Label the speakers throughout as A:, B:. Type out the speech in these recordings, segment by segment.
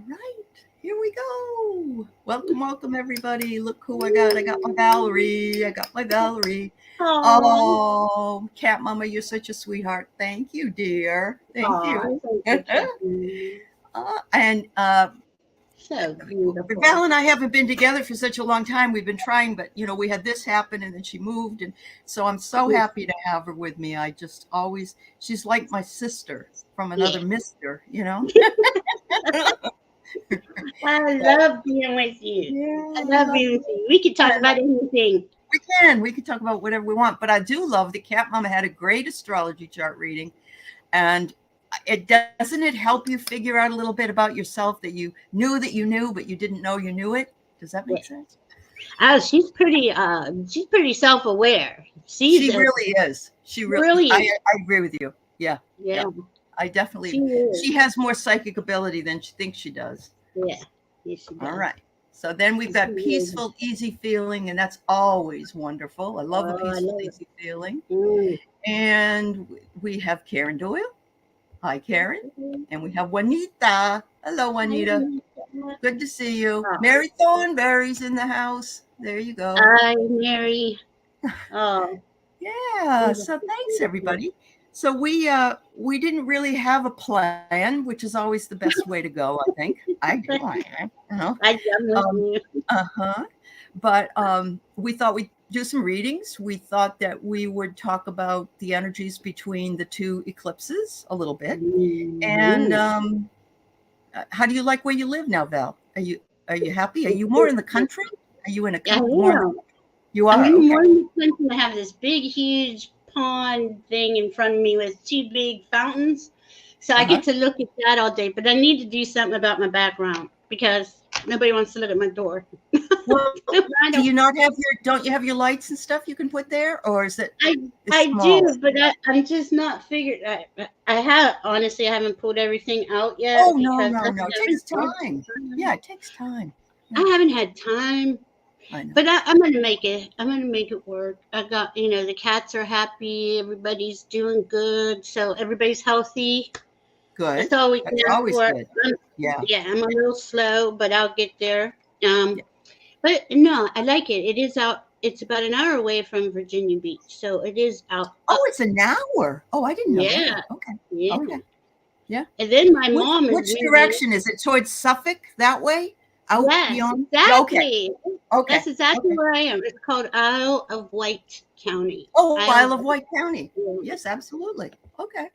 A: right, here we go. Welcome, everybody. Look who I got. I got my Valerie. I got my Valerie.
B: Oh,
A: Oh, Cat Mama, you're such a sweetheart. Thank you, dear. Thank you.
B: oh, thank you, Kathleen.
A: And
B: So
A: Val
B: beautiful.
A: and I haven't been together for such a long time. We've been trying, but we had this happen, and then she moved, and so I'm so happy to have her with me. I just always, she's like my sister from another
B: Yeah,
A: mister.
B: I
A: But
B: love being with you.
A: yeah,
B: I
A: I
B: love
A: love
B: being with you. We can talk
A: I
B: about anything.
A: we can talk about whatever we want, but I do love that Cat Mama had a great astrology chart reading, and it doesn't it help you figure out a little bit about yourself that you knew, but you didn't know you knew it. Does that
B: Yeah.
A: make sense?
B: Oh, she's pretty self-aware.
A: She really is.
B: Really,
A: I agree with you. Yeah,
B: yeah,
A: yeah. I
B: she
A: definitely.
B: is.
A: She has more psychic ability than she thinks she does.
B: Yeah, yes, she
A: All
B: does.
A: right. So then we've
B: She
A: got
B: is.
A: peaceful, easy feeling, and that's always wonderful. I love a
B: Oh, I
A: peaceful,
B: love it.
A: easy feeling.
B: Mm.
A: And we have Karen Doyle. Hi, Karen. And we have Juanita. Hello, Juanita. Good to see you.
B: Oh,
A: Mary Thornberry's in the house. There you go.
B: I Mary. Oh,
A: Yeah. So
B: beautiful,
A: thanks,
B: beautiful.
A: everybody. So we didn't really have a plan, which is always the best way to go. I think I do.
B: I'm with
A: Um,
B: you.
A: uh-huh. But we thought we'd do some readings. We thought that we would talk about the energies between the two eclipses a little bit. And
B: Mhm.
A: how do you like where you live now, Val? Are you happy? Are you more in the country? Are you in a
B: I
A: more in the
B: am.
A: you
B: I'm
A: are?
B: in
A: Okay.
B: one country. I have this big, huge pond thing in front of me with two big fountains. So I
A: Uh-huh.
B: get to look at that all day. But I need to do something about my background because nobody wants to look at my door.
A: Well,
B: I
A: do
B: don't.
A: you not have don't you have your lights and stuff you can put there, or is
B: I
A: it's
B: I do,
A: small?
B: but I'm just not figured. I have honestly. I haven't pulled everything out yet
A: Oh no,
B: because
A: no, no. It takes time. Yeah, it takes time. Yeah,
B: I haven't had time.
A: I know.
B: But I'm gonna make it. I'm gonna make it work. I got, the cats are happy. Everybody's doing good. So everybody's healthy.
A: Good.
B: That's all we
A: That's
B: can ask
A: always
B: for.
A: good. Yeah.
B: Yeah, I'm a little slow, but I'll get there.
A: Yeah.
B: But no, I like it. It is out. It's about an hour away from Virginia Beach, so it is out
A: Oh,
B: up.
A: it's an hour. Oh, I didn't know
B: Yeah,
A: that. Okay.
B: yeah.
A: Okay. Yeah.
B: And then my
A: Which
B: mom is
A: which
B: moving.
A: direction is it? Towards Suffolk that way? Out
B: Yes,
A: beyond? Okay.
B: exactly.
A: Okay.
B: That's exactly
A: Okay.
B: where I am. It's called Isle of Wight County.
A: Oh,
B: Isle
A: Isle
B: of
A: of
B: Wight.
A: Wight County.
B: Yeah.
A: Yes, absolutely. Okay.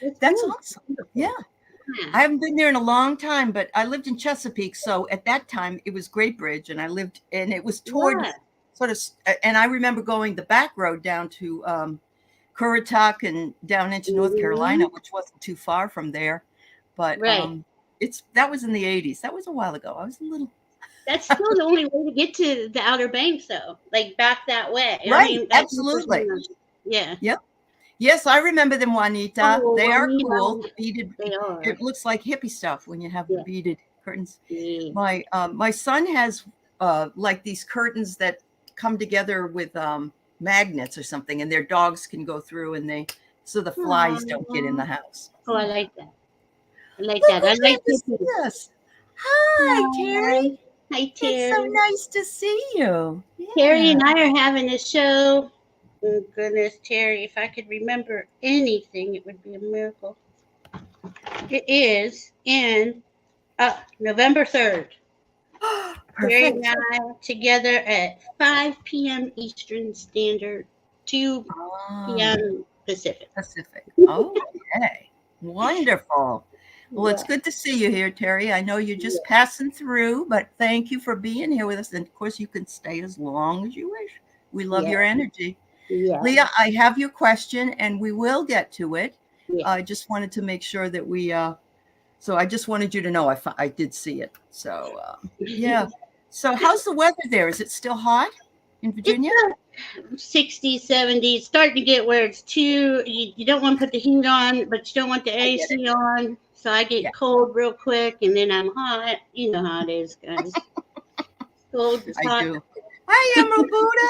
B: It's
A: That's
B: beautiful.
A: awesome. Yeah.
B: Beautiful. Yeah.
A: I haven't been there in a long time, but I lived in Chesapeake. So at that time, it was Great Bridge, and and it was toward
B: Yeah.
A: sort of, and I remember going the back road down to Currituck and down into North Carolina,
B: Mhm.
A: which wasn't too far from there. But
B: Right.
A: that was in the 80s. That was a while ago. I was a little
B: That's still the only way to get to the Outer Banks, though. Like back that way. I
A: right.
B: mean, I think there's
A: Absolutely.
B: yeah.
A: Yep. Yes, I remember them, Juanita.
B: Oh,
A: They are cool.
B: Juanita,
A: The beaded.
B: they are.
A: It looks like hippie stuff when you have the
B: Yeah.
A: beaded curtains.
B: Yeah.
A: My son has like these curtains that come together with magnets or something, and their dogs can go through, and so the flies don't get in
B: Aw.
A: the house.
B: Oh, I
A: Yeah.
B: like that. I like
A: Look
B: that.
A: who
B: I like
A: came to
B: hippie.
A: see us. Hi,
B: Hi.
A: Terry.
B: Hi,
A: It's so
B: Terry.
A: nice to see you.
B: Terry
A: Yeah.
B: and I are having a show. Oh, goodness, Terry, if I could remember anything, it would be a miracle. It is in November 3rd. Terry and
A: Perfect.
B: I together at 5 p.m. Eastern Standard, 2
A: Ah,
B: p.m. Pacific.
A: Pacific. Okay. Wonderful. Well, it's
B: Yeah,
A: good to see you here, Terry. I know you're just
B: yeah,
A: passing through, but thank you for being here with us. And of course, you can stay as long as you wish. We love
B: yeah,
A: your energy.
B: yeah,
A: Leah, I have your question and we will get to it.
B: yeah.
A: I just wanted to make sure that so I just wanted you to know I did see it. So, yeah. So, how's the weather there? Is it still hot in
B: It's
A: Virginia?
B: 60, 70. It's starting to get where it's too, you don't want to put the heat on, but you don't want the
A: I get it.
B: AC on. So I
A: Yeah.
B: get cold real quick and then I'm hot. You know how it is, guys. Cold,
A: I
B: hot.
A: do. Hi, Emerald Buddha.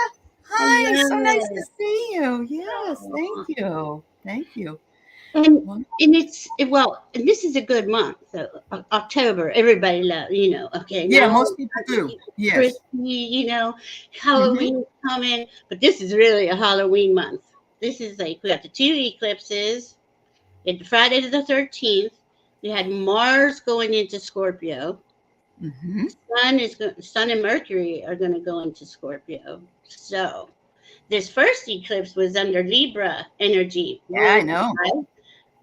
A: Hi, so nice
B: Hello.
A: to see you. Yes, thank
B: Aw.
A: you. Thank you.
B: And
A: Well,
B: and this is a good month. So October, everybody loves, okay,
A: yeah,
B: now
A: most people do.
B: Christmas,
A: Yes. Hmm.
B: Halloween coming, but this is really a Halloween month. This is like we got the two eclipses. It's Friday the 13th. We had Mars going into Scorpio.
A: Hmm.
B: Sun and Mercury are going to go into Scorpio. So this first eclipse was under Libra energy,
A: Yeah, I
B: ruled
A: know.
B: by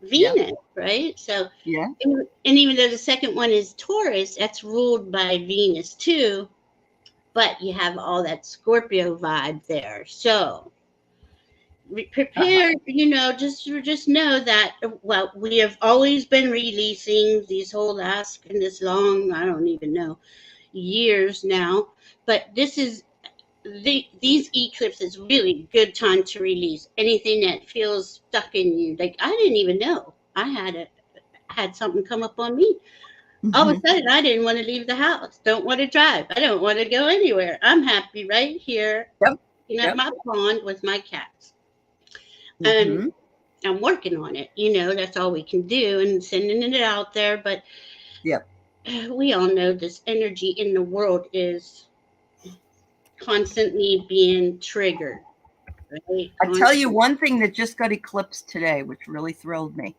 A: Yeah.
B: Venus, right? So,
A: Yeah.
B: and even though the second one is Taurus, that's ruled by Venus too, but you have all that Scorpio vibe there. So,
A: Uh-huh.
B: prepare, just know that, well, we have always been releasing these whole last and this long, I don't even know, years now, but this is these eclipses really good time to release anything that feels stuck in you. Like I didn't even know I had something come up on me. All of
A: Hmm.
B: a sudden, I didn't want to leave the house. Don't want to drive. I don't want to go anywhere. I'm happy right here,
A: Yep.
B: at
A: Yep.
B: my pond with my cats, and
A: Hmm.
B: I'm working on it. That's all we can do, and sending it out there. But
A: Yep.
B: we all know this energy in the world is constantly being triggered, right?
A: I tell you
B: Constant.
A: one thing that just got eclipsed today, which really thrilled me.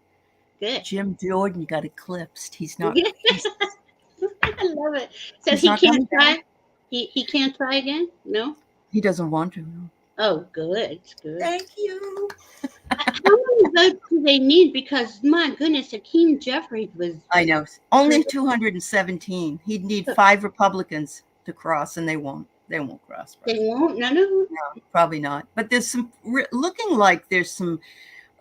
B: Good.
A: Jim Jordan got eclipsed. He's not.
B: Yeah, I love it. So
A: He's
B: he
A: not
B: can't
A: coming back.
B: try. He can't try again. No.
A: He doesn't want to. No.
B: Oh, good, good.
A: Thank you.
B: How many votes do they need? Because my goodness, Hakeem Jeffries was.
A: I know. Only 217. He'd need 5 Republicans to cross, and they won't. They won't cross.
B: They
A: Probably.
B: won't. No.
A: No, probably not. But there's some looking like there's some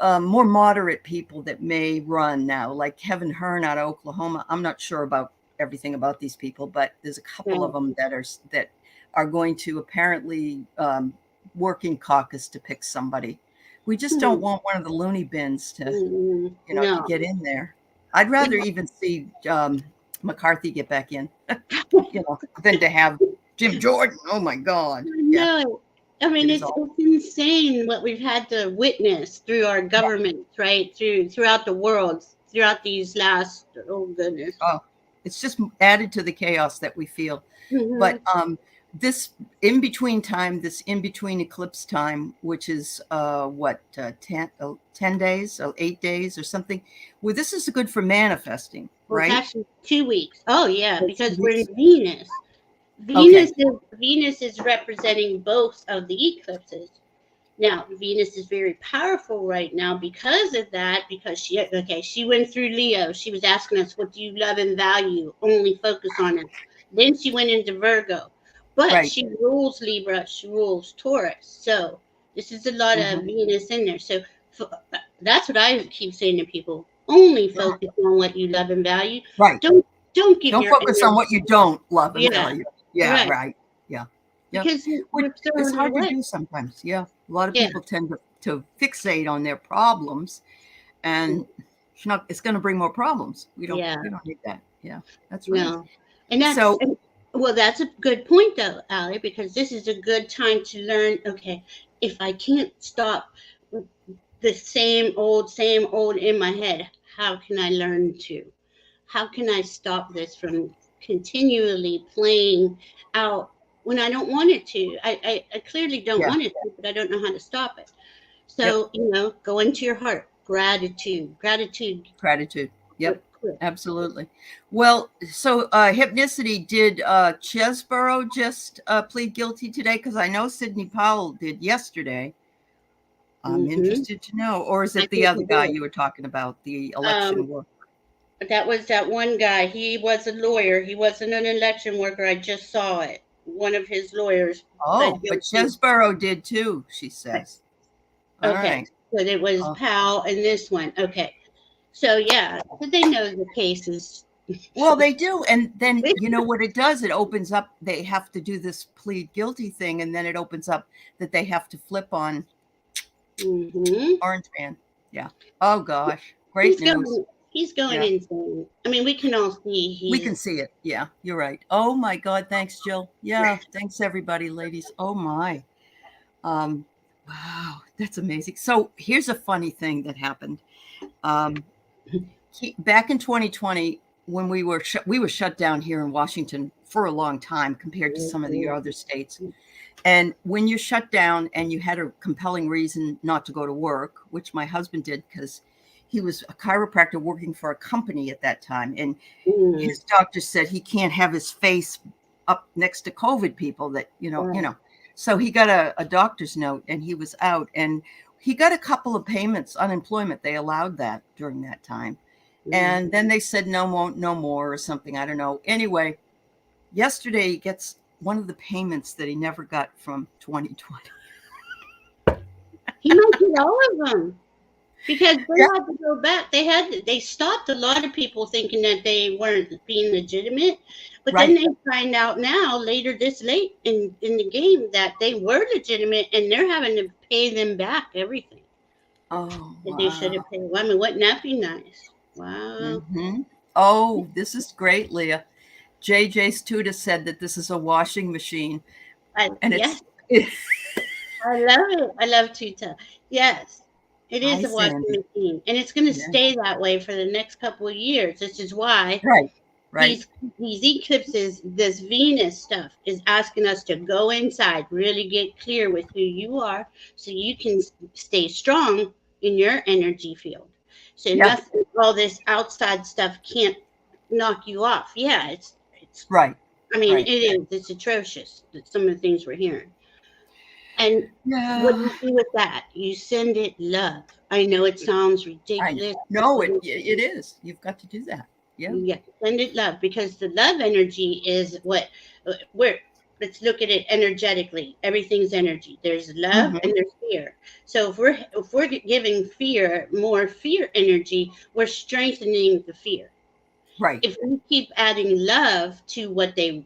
A: more moderate people that may run now, like Kevin Hearn out of Oklahoma. I'm not sure about everything about these people, but there's a couple of
B: No.
A: them that are going to apparently work in caucus to pick somebody. We just don't
B: Hmm.
A: want one of the loony bins to
B: No.
A: get in there. I'd rather even see McCarthy get back in, than to have Jim Jordan. Oh my God! Yeah,
B: No. I mean,
A: it is
B: it's
A: all.
B: it's insane what we've had to witness through our
A: Yeah.
B: governments, right? Throughout the world, throughout these last. Oh goodness.
A: Oh, it's just added to the chaos that we feel.
B: Hmm.
A: But this this in between eclipse time, which is 10 days, 8 days or something. Well, this is good for manifesting,
B: Well, it's
A: right?
B: actually 2 weeks. Oh yeah,
A: It's
B: because we're
A: 2 weeks.
B: in Venus.
A: Okay.
B: Venus is representing both of the eclipses. Now, Venus is very powerful right now because of that. Because she went through Leo. She was asking us, "What do you love and value?" Only focus on it. Then she went into Virgo, but
A: Right.
B: she rules Libra. She rules Taurus. So this is a lot of
A: Hmm.
B: Venus in there. So that's what I keep saying to people: only
A: Yeah.
B: focus on what you love and value.
A: Right.
B: Don't give
A: Don't
B: your
A: focus on
B: energy.
A: what you don't love and
B: Yeah,
A: value. Yeah.
B: right.
A: Right. Yeah. Yeah.
B: Because
A: Which
B: we're
A: is
B: throwing it
A: hard to
B: away.
A: do sometimes. Yeah. A lot of
B: Yeah.
A: people tend to fixate on their problems, and it's going to bring more problems.
B: Yeah.
A: We don't need that. Yeah, that's right.
B: No. And
A: So
B: that's a good point though, Allie, because this is a good time to learn, okay, if I can't stop the same old in my head, how can I learn to? How can I stop this from continually playing out when I don't want it to? I clearly don't
A: yeah,
B: want it to, but I don't know how to stop it.
A: yep,
B: So, go into your heart. Gratitude. Gratitude.
A: gratitude. Yep,
B: Quick.
A: absolutely. Well, so Hypnicity, did Chesborough just plead guilty today? Because I know Sidney Powell did yesterday. I'm
B: Mm-hmm.
A: interested to know. Or is
B: I
A: it the
B: think
A: other
B: he
A: guy
B: did.
A: you were talking about, the election
B: Um,
A: work?
B: that was that one guy. He was a lawyer. He wasn't an election worker. I just saw it. One of his lawyers
A: Oh,
B: pled
A: but
B: guilty.
A: Chesborough did too, she says. All
B: Okay,
A: right.
B: so it was
A: Oh.
B: Powell and this one. Okay, so yeah, so they know the case is.
A: Well, they do. And then you know what it does? It opens up, they have to do this plead guilty thing, and then it opens up that they have to flip on
B: Hmm.
A: Orange Man. Yeah. Oh gosh. Great
B: He's
A: news.
B: going. He's going
A: Yeah.
B: insane. I mean, we can all see
A: We can
B: he's.
A: see it. Yeah, you're right. Oh my God. Thanks, Jill. Yeah. Thanks everybody, ladies. Oh my. Um, wow, that's amazing. So here's a funny thing that happened. Um, back in 2020, when we were shut down here in Washington for a long time compared to some of the other states. And when you're shut down and you had a compelling reason not to go to work, which my husband did because he was a chiropractor working for a company at that time, and his doctor said he can't have his face up next to COVID people that, So he got a doctor's note and he was out, and he got a couple of payments, unemployment. They allowed that during that time. And then they said, no more or something. I don't know. Anyway, yesterday he gets one of the payments that he never got from 2020.
B: He might get all of them. Because they had to go back. They stopped a lot of people thinking that they weren't being legitimate. But then they find out now, later this late in the game, that they were legitimate and they're having to pay them back everything.
A: Oh,
B: that they should have paid. Well, I mean, wouldn't that be nice? Wow.
A: Oh, this is great, Leah. JJ Studa said that this is a washing machine.
B: Yes. I love it. I love Tuta. Yes. It is a washing machine, and it's going to stay that way for the next couple of years. This is why these eclipses, this Venus stuff, is asking us to go inside, really get clear with who you are, so you can stay strong in your energy field. So nothing, all this outside stuff can't knock you off. Yeah, it's
A: right.
B: I mean, it is. It's atrocious. Some of the things we're hearing. And what do you do with that? You send it love. I know it sounds ridiculous.
A: No, it is. You've got to do that.
B: Yeah, send it love, because the love energy is what let's look at it energetically. Everything's energy. There's love and there's fear. So if we're giving fear more fear energy, we're strengthening the fear.
A: Right.
B: If we keep adding love to what they,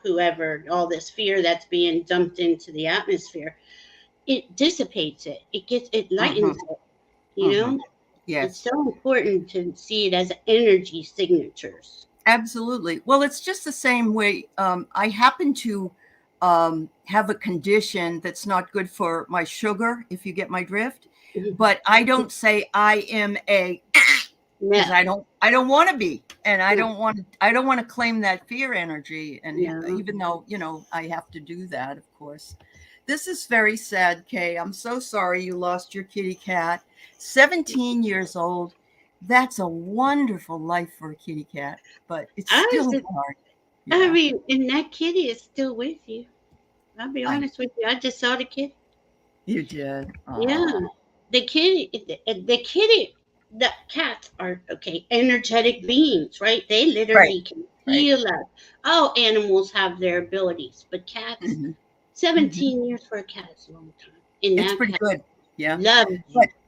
B: whoever, all this fear that's being dumped into the atmosphere, it dissipates it. It lightens it,
A: Yes.
B: It's so important to see it as energy signatures.
A: Absolutely. Well, it's just the same way. I happen to have a condition that's not good for my sugar, if you get my drift. But I don't say I am a, because I don't want to be, and I don't want to claim that fear energy. And even though, I have to do that, of course. This is very sad, Kay. I'm so sorry you lost your kitty cat. 17 years old. That's a wonderful life for a kitty cat, but it's still hard.
B: I mean, and that kitty is still with you. I'll be honest with you. I just saw the kitty.
A: You did?
B: Aww. Yeah. The kitty, the cats are, energetic beings, right? They literally can heal us. All animals have their abilities, but cats, 17 years for a cat is a long time. And
A: it's pretty good. Yeah.
B: Love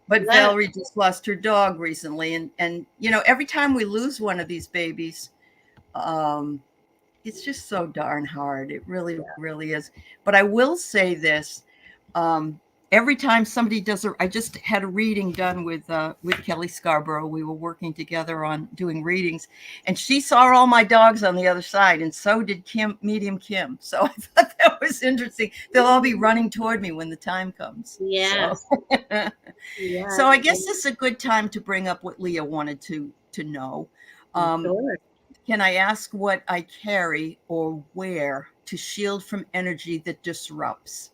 A: But Valerie just lost her dog recently. And every time we lose one of these babies, it's just so darn hard. It really, really is. But I will say this. Every time somebody does I just had a reading done with Kelly Scarborough. We were working together on doing readings, and she saw all my dogs on the other side, and so did Medium Kim. So I thought that was interesting. They'll all be running toward me when the time comes.
B: Yeah.
A: So I guess this is a good time to bring up what Leah wanted to know.
B: Sure.
A: Can I ask what I carry or wear to shield from energy that disrupts?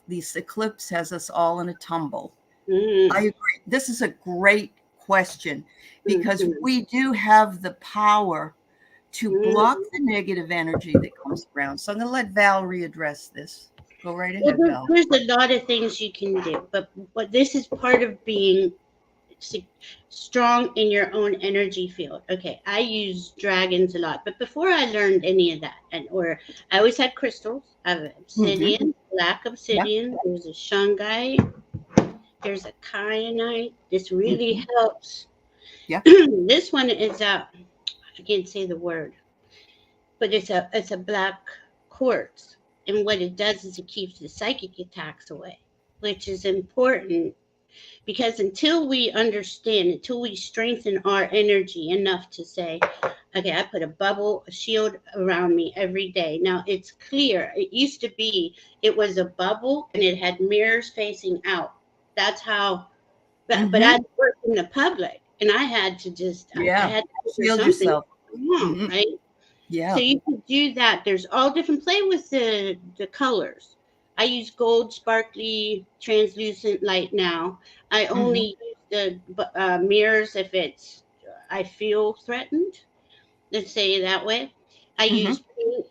A: This eclipse has us all in a tumble. I agree. This is a great question, because we do have the power to block the negative energy that comes around. So I'm going to let Valerie address this. Go right ahead, Val.
B: There's a lot of things you can do, but this is part of being strong in your own energy field. Okay, I use dragons a lot, but before I learned any of that, I always had crystals. I have obsidian, black obsidian. There's a shungite. There's a kyanite. This really helps.
A: Yeah.
B: This one is I can't say the word, but it's a black quartz, and what it does is it keeps the psychic attacks away, which is important. Because until we understand, until we strengthen our energy enough to say, okay, I put a shield around me every day. Now it's clear. It used to be, it was a bubble and it had mirrors facing out. That's how but I work in the public, and I had to just I
A: Yeah.
B: had to figure
A: Shield
B: something
A: yourself.
B: wrong,
A: Hmm.
B: right? So
A: Yeah.
B: you can do that. There's all different. Play with the colors. I use gold, sparkly, translucent light now. I
A: Hmm.
B: only use the mirrors if it's I feel threatened. Let's say it that way. I
A: Hmm.
B: use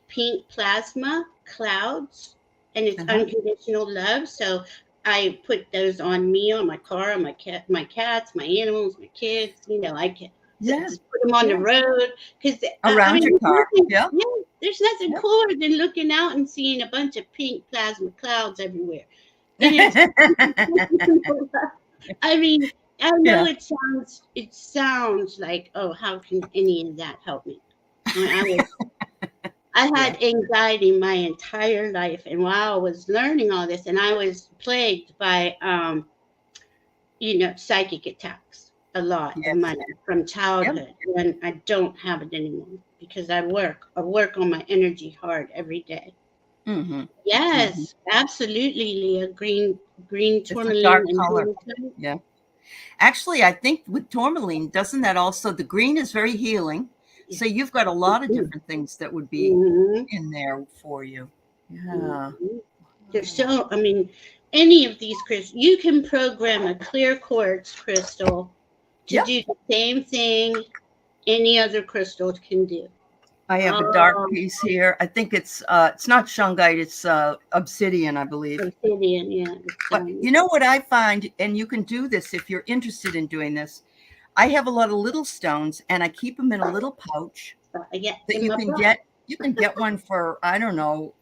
B: pink plasma clouds, and it's
A: Uh-huh.
B: unconditional love. So I put those on me, on my car, on my cats, my animals, my kids. I can
A: Yeah.
B: just put them on the
A: Yeah.
B: road because I
A: Around
B: mean,
A: your car. Yeah.
B: there's nothing
A: Yep.
B: cooler than looking out and seeing a bunch of pink plasma clouds everywhere, and it's I mean, I know
A: Yeah.
B: it sounds like, oh, how can any of that help me? I
A: Yeah.
B: had anxiety my entire life, and while I was learning all this, and I was plagued by psychic attacks a lot in my
A: Yes.
B: life from
A: Yep.
B: childhood, and I don't have it anymore because I work on my energy hard every day.
A: Hmm. Hmm.
B: Yes, absolutely, Leah. Green
A: It's a
B: tourmaline
A: dark
B: and
A: color.
B: hematite.
A: Yeah. Actually, I think with tourmaline, doesn't that also, the green is very healing.
B: Yeah.
A: So you've got a lot of different things that would be
B: Mhm.
A: in there for you. Yeah.
B: Mhm. I mean, any of these crystals, you can program a clear quartz crystal to
A: Yep.
B: do the same thing any other crystal can do.
A: I have a dark
B: Oh,
A: piece here. I think it's not shungite, it's obsidian, I believe.
B: obsidian, yeah.
A: But you know what I find, and you can do this if you're interested in doing this. I have a lot of little stones and I keep them in a little pouch
B: Yeah,
A: that
B: in
A: you
B: my
A: can
B: book.
A: get one for, I don't know,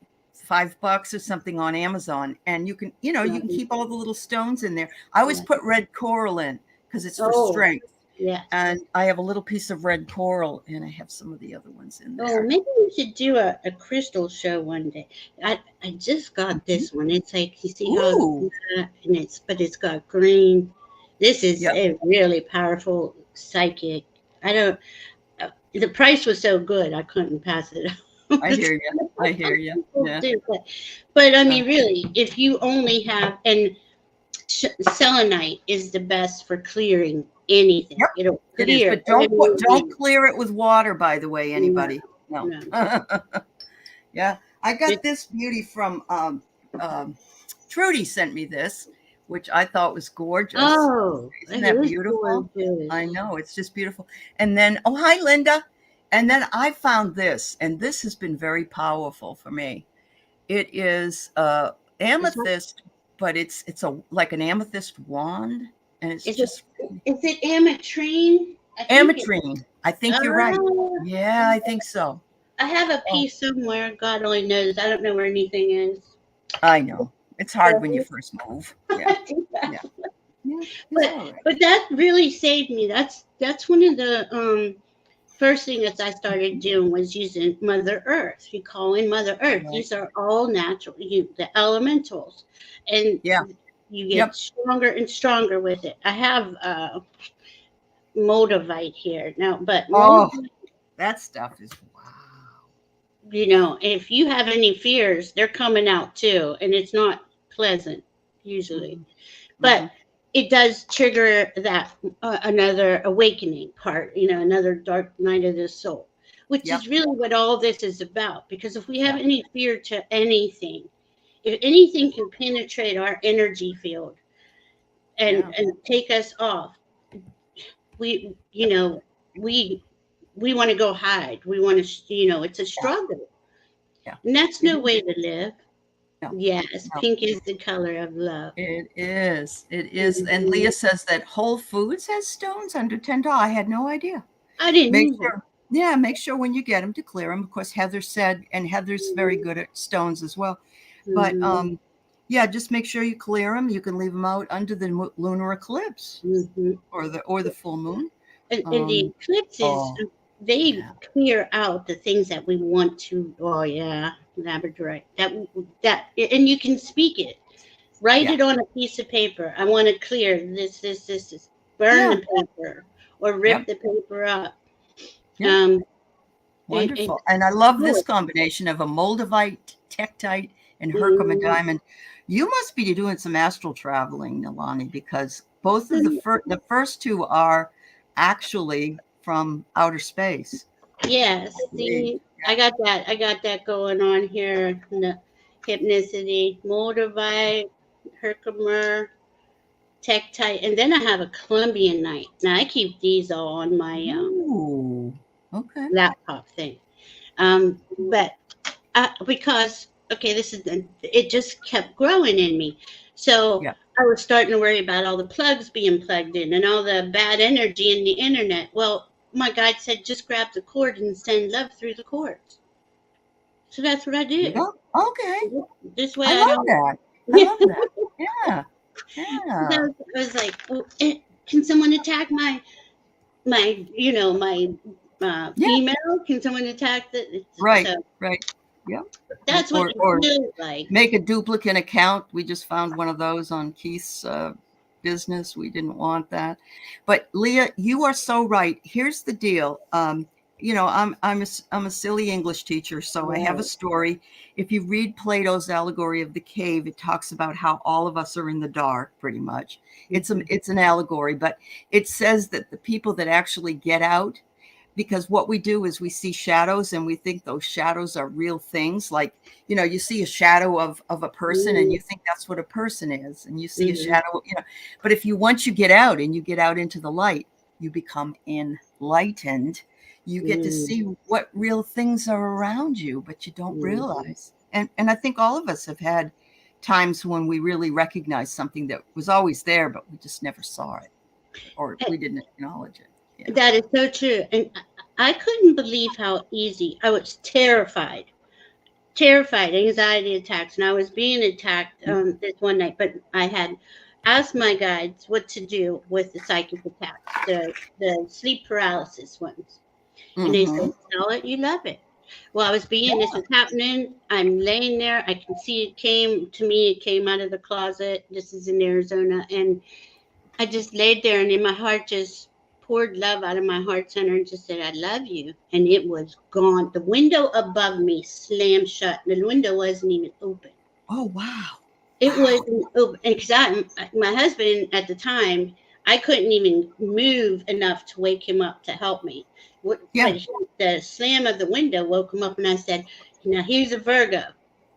A: $5 or something on Amazon. And you can keep all the little stones in there. I always
B: Yeah.
A: put red coral in because it's for
B: Oh,
A: strength.
B: yes.
A: And I have a little piece of red coral and I have some of the other ones in
B: Oh,
A: there.
B: maybe we should do a crystal show one day. I just got
A: Mhm.
B: this one. It's like you see how
A: Ooh.
B: it's got green. This is
A: Yep.
B: a really powerful psychic. I don't. The price was so good, I couldn't pass it up.
A: I hear you. I hear you.
B: People
A: Yeah.
B: do, but I
A: Uh,
B: mean, really, if you only have and selenite is the best for clearing anything.
A: yep.
B: It'll
A: It is.
B: clear
A: But don't
B: anything.
A: clear it with water, by the way,
B: No,
A: anybody. No.
B: no.
A: Yeah. I
B: It,
A: got this beauty from Trudy sent me this, which I thought was gorgeous.
B: oh,
A: Isn't
B: it
A: that
B: is
A: beautiful? I
B: gorgeous.
A: know, it's just beautiful. And then, oh, hi, Linda. And then I found this, and this has been very powerful for me. It is
B: Is that
A: amethyst, but it's a like an amethyst wand, and it's
B: is it
A: just
B: is it ametrine? I think it.
A: ametrine. I think you're right.
B: Ah,
A: Yeah, I think so.
B: I have a
A: Oh,
B: piece somewhere. God only knows. I don't know where anything is.
A: I know. It's hard when you
B: So,
A: first move. Yeah, yeah, yeah. It's
B: but
A: all right.
B: but that really saved me. That's one of the first thing that I started doing was using Mother Earth. You call in Mother Earth.
A: Right.
B: These are all natural. The elementals, and
A: Yeah.
B: you
A: Yep.
B: get stronger and stronger with it. I have Moldavite here now, but
A: Oh,
B: Moldavite,
A: that stuff is wow.
B: if you have any fears, they're coming out too, and it's not pleasant usually.
A: Hmm.
B: But
A: Hmm.
B: it does trigger that another awakening part, another dark night of the soul, which
A: Yep.
B: is really what all this is about. Because if we have
A: Yeah.
B: any fear to anything, if anything can penetrate our energy field and
A: Yeah.
B: take us off, we you know we want to go hide. We want to, it's a
A: Yeah.
B: struggle,
A: Yeah.
B: and that's
A: It
B: no
A: is.
B: way to live.
A: No.
B: Yes,
A: No.
B: pink is the color of love.
A: It is. It is. And
B: Mhm.
A: Leah says that Whole Foods has stones under $10. I had no idea.
B: I didn't
A: Make
B: either.
A: sure. Yeah, make sure when you get them to clear them. Of course, Heather said, and Heather's very
B: Mhm.
A: good at stones as well. But
B: Mhm.
A: yeah, just make sure you clear them. You can leave them out under the lunar eclipse
B: Mhm.
A: or the full moon.
B: And the
A: Um,
B: eclipses,
A: oh,
B: they
A: yeah,
B: clear out the things that we want to. Oh yeah, labradorite. And you can speak it. Write
A: yeah,
B: it on a piece of paper. I want to clear this. Burn
A: yeah,
B: the paper or rip
A: yep,
B: the paper up.
A: yep.
B: Um, it
A: Wonderful. And I love
B: oh,
A: this combination of a Moldavite, Tektite, and Herkimer
B: mm,
A: diamond. You must be doing some astral traveling, Nalani, because Both of the first two are actually from outer space.
B: Yes, see, I got that. I got that going on here. The hypnicity, Moldavite, Herkimer, Tektite, and then I have a Colombian night. Now I keep these all on my
A: Ooh, okay.
B: laptop thing. But because okay, it just kept growing in me. So
A: Yeah.
B: I was starting to worry about all the plugs being plugged in and all the bad energy in the internet. Well, my guide said just grab the cord and send love through the cords. So that's what I
A: You
B: did.
A: go. Okay.
B: This way
A: I
B: I
A: love
B: don't.
A: that. I love that. Yeah. Yeah.
B: I was like, oh, can someone attack my
A: Yeah.
B: female? Can someone attack the?
A: Right.
B: So
A: Right. Yep.
B: that's what you
A: Or
B: feel like.
A: make a duplicate account. We just found one of those on Keith's business. We didn't want that. But Leah, you are so right. Here's the deal. I'm a silly English teacher, so I have a
B: Right.
A: story. If you read Plato's allegory of the cave, it talks about how all of us are in the dark, pretty much. It's an allegory, but it says that the people that actually get out, because what we do is we see shadows and we think those shadows are real things. Like, you see a shadow of a person and you think that's what a person is, and you see a shadow, but once you get out and you get out into the light, you become enlightened. You get to see what real things are around you, but you don't realize. And I think all of us have had times when we really recognized something that was always there, but we just never saw it, or we didn't acknowledge it. Yeah.
B: That is so true. And I couldn't believe how easy. I was terrified, anxiety attacks, and I was being attacked this one night. But I had asked my guides what to do with the psychic attacks, the sleep paralysis ones, and they
A: Mm-hmm.
B: said, "Tell it you love it." Well, I was being this is happening. I'm laying there. I can see it came to me. It came out of the closet. This is in Arizona, and I just laid there, and in my heart just poured love out of my heart center and just said, I love you. And it was gone. The window above me slammed shut. The window wasn't even open.
A: Oh, wow.
B: It
A: Wow.
B: wasn't open. Because my husband at the time, I couldn't even move enough to wake him up to help me.
A: Yeah.
B: But the slam of the window woke him up, and I said, now here's a Virgo.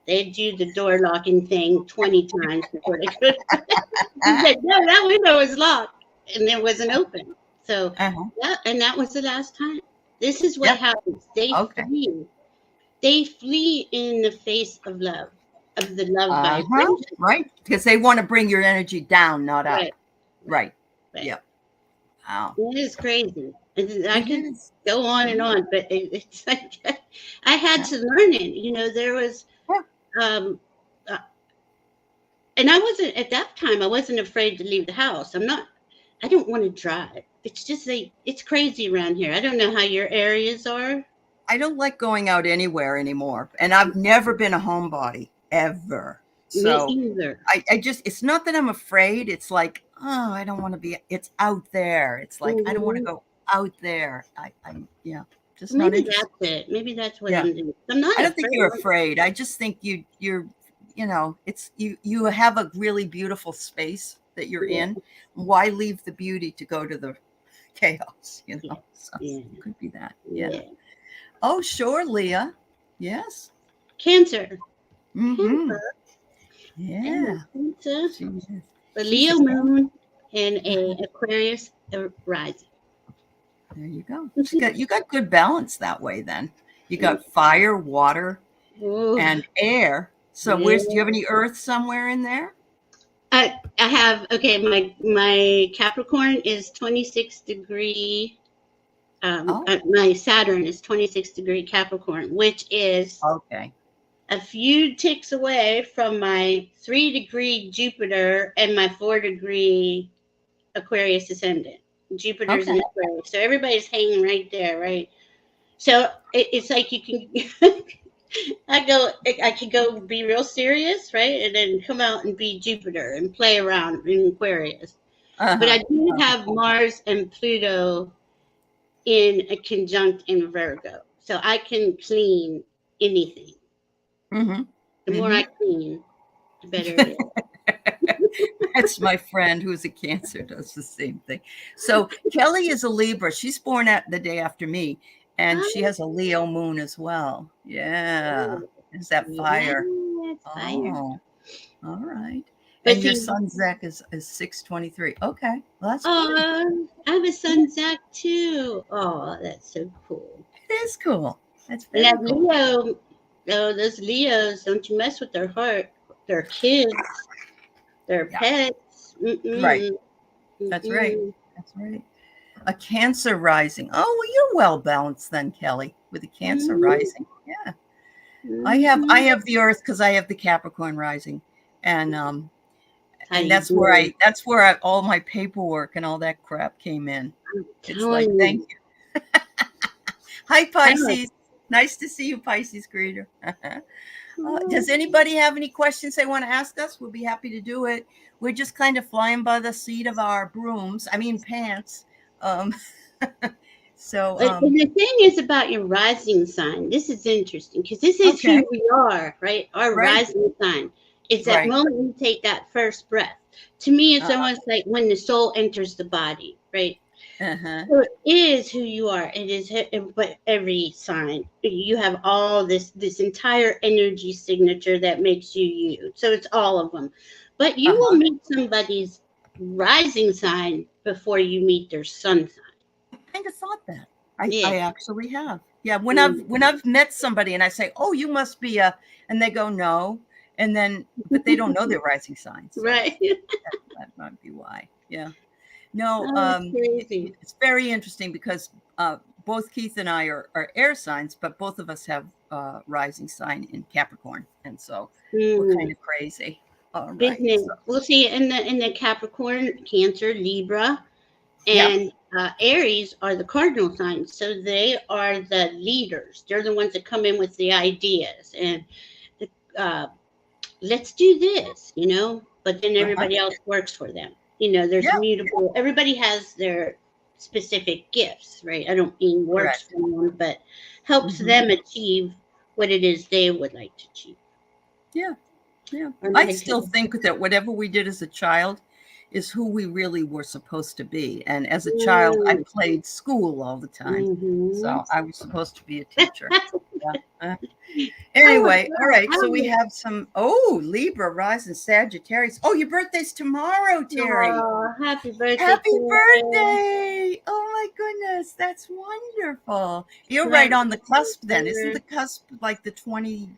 B: They'd do the door locking thing 20 times before they could. He said, no, that window was locked and it wasn't open. So,
A: Uh-huh.
B: yeah, and that was the last time. This is what
A: Yep.
B: happens. They
A: Okay.
B: flee. They flee in the face of love, of the love
A: Uh-huh.
B: vibration.
A: Right. Because they want to bring your energy down, not up.
B: Right.
A: Right.
B: Right.
A: Yep. Wow.
B: It is crazy. I
A: It
B: could
A: is.
B: go on and on, but it's like I had to learn it. There was, um, uh, and I wasn't at that time. I wasn't afraid to leave the house. I don't want to drive. It's just it's crazy around here. I don't know how your areas are.
A: I don't like going out anywhere anymore. And I've never been a homebody, ever.
B: Me
A: So
B: either.
A: I just, it's not that I'm afraid. It's like, oh, I don't want to be, it's out there. It's like, I don't want to
B: Mhm.
A: go out there. Yeah, just not
B: Maybe
A: interested.
B: that's it. Maybe that's what
A: Yeah.
B: I'm doing. I'm not
A: I don't think you're
B: afraid.
A: afraid. I just think it's you have a really beautiful space that you're
B: Yeah.
A: in. Why leave the beauty to go to the chaos,
B: Yeah.
A: So
B: Yeah.
A: it could be that.
B: Yeah.
A: Yeah. Oh, sure, Leah. Yes.
B: Cancer.
A: Mm-hmm.
B: Cancer.
A: Yeah.
B: Cancer.
A: She is.
B: A
A: She's
B: Leo
A: a cat.
B: moon and a Aquarius rising.
A: There you go. You got good balance that way then. You got fire, water,
B: Ooh.
A: and air. So do you have any earth somewhere in there?
B: I have my Capricorn is 26 degree. My Saturn is 26 degree Capricorn, which is
A: Okay.
B: a few ticks away from my 3 degree Jupiter and my 4 degree Aquarius ascendant. Jupiter's in Aquarius, so everybody's hanging right there, right? So it's like you can. I could go be real serious, right? And then come out and be Jupiter and play around in Aquarius. But I do have Mars and Pluto in a conjunct in Virgo. So I can clean anything.
A: Mm-hmm.
B: The more I clean, the better it is.
A: That's my friend who's a Cancer, does the same thing. So Kelly is a Libra. She's born at the day after me, and she has a Leo moon as well. Yeah. Is that
B: Yeah,
A: fire?
B: it's fire.
A: Oh, all right.
B: But
A: And your
B: see,
A: son Zach is 623. Okay. Well, that's good.
B: oh, I have a son, Zach, too. Oh, that's so cool.
A: It is cool. That's
B: And
A: very
B: that
A: cool.
B: Leo, oh, those Leos, don't you mess with their heart, their kids, their
A: Yeah.
B: pets.
A: Right.
B: Mm-mm,
A: That's right.
B: mm-mm.
A: That's right. A Cancer rising. Oh, well, you're well balanced then, Kelly, with a Cancer
B: Mm-hmm,
A: rising. Yeah. I
B: mm-hmm.
A: have the Earth because I have the Capricorn rising. And
B: How you doing?
A: that's where all my paperwork and all that crap came in.
B: I'm
A: It's like,
B: telling
A: thank
B: you.
A: you. Hi,
B: I like,
A: Pisces. Nice to see you, Pisces greeter.
B: oh,
A: Does anybody have any questions they want to ask us? We'll be happy to do it. We're just kind of flying by the seat of our brooms. I mean, pants. Um, so,
B: and the thing is about your rising sign. This is interesting because this is
A: okay.
B: who we are, right? Our
A: Right.
B: rising sign. It's that
A: Right.
B: moment you take that first breath. To me, it's
A: Uh-huh.
B: almost like when the soul enters the body, right?
A: Uh-huh.
B: So it is who you are. It is, but every sign you have all this entire energy signature that makes you you. So it's all of them. But you will
A: Uh-huh.
B: meet somebody's rising sign before you meet their sun sign.
A: I kind of thought that.
B: Yeah.
A: I actually have. Yeah,
B: Mm.
A: when I've met somebody and I say, "Oh, you must be a," and they go, "No," and then but they don't know their rising sign, so
B: Right.
A: that might be why. Yeah. No,
B: Oh, it's crazy.
A: it's very interesting because both Keith and I are air signs, but both of us have rising sign in Capricorn, and so we're kind
B: Mm.
A: of crazy. All right.
B: Isn't it?
A: So,
B: We'll see in the Capricorn, Cancer, Libra,
A: yep.
B: and Aries are the cardinal signs. So they are the leaders. They're the ones that come in with the ideas and uh, let's do this, But then
A: Uh-huh.
B: everybody else works for them. There's
A: Yeah.
B: mutable. Everybody has their specific gifts, right? I don't mean works
A: Correct.
B: for them, but helps
A: Hmm.
B: them achieve what it is they would like to achieve.
A: Yeah. Yeah.
B: Or
A: I
B: meditate.
A: still think that whatever we did as a child is who we really were supposed to be. And as a child, I
B: Mm,
A: played school all the time.
B: mm-hmm.
A: So I was supposed to be a teacher. Yeah.
B: Oh,
A: Anyway, all right. So we
B: oh,
A: have some Libra, rising Sagittarius. Oh, your birthday's tomorrow, Terry.
B: oh, happy birthday
A: Happy
B: to
A: birthday. Oh my goodness. That's wonderful. You're right
B: Happy
A: on the cusp then. Isn't
B: birthday.
A: the cusp like the
B: Well,
A: 22nd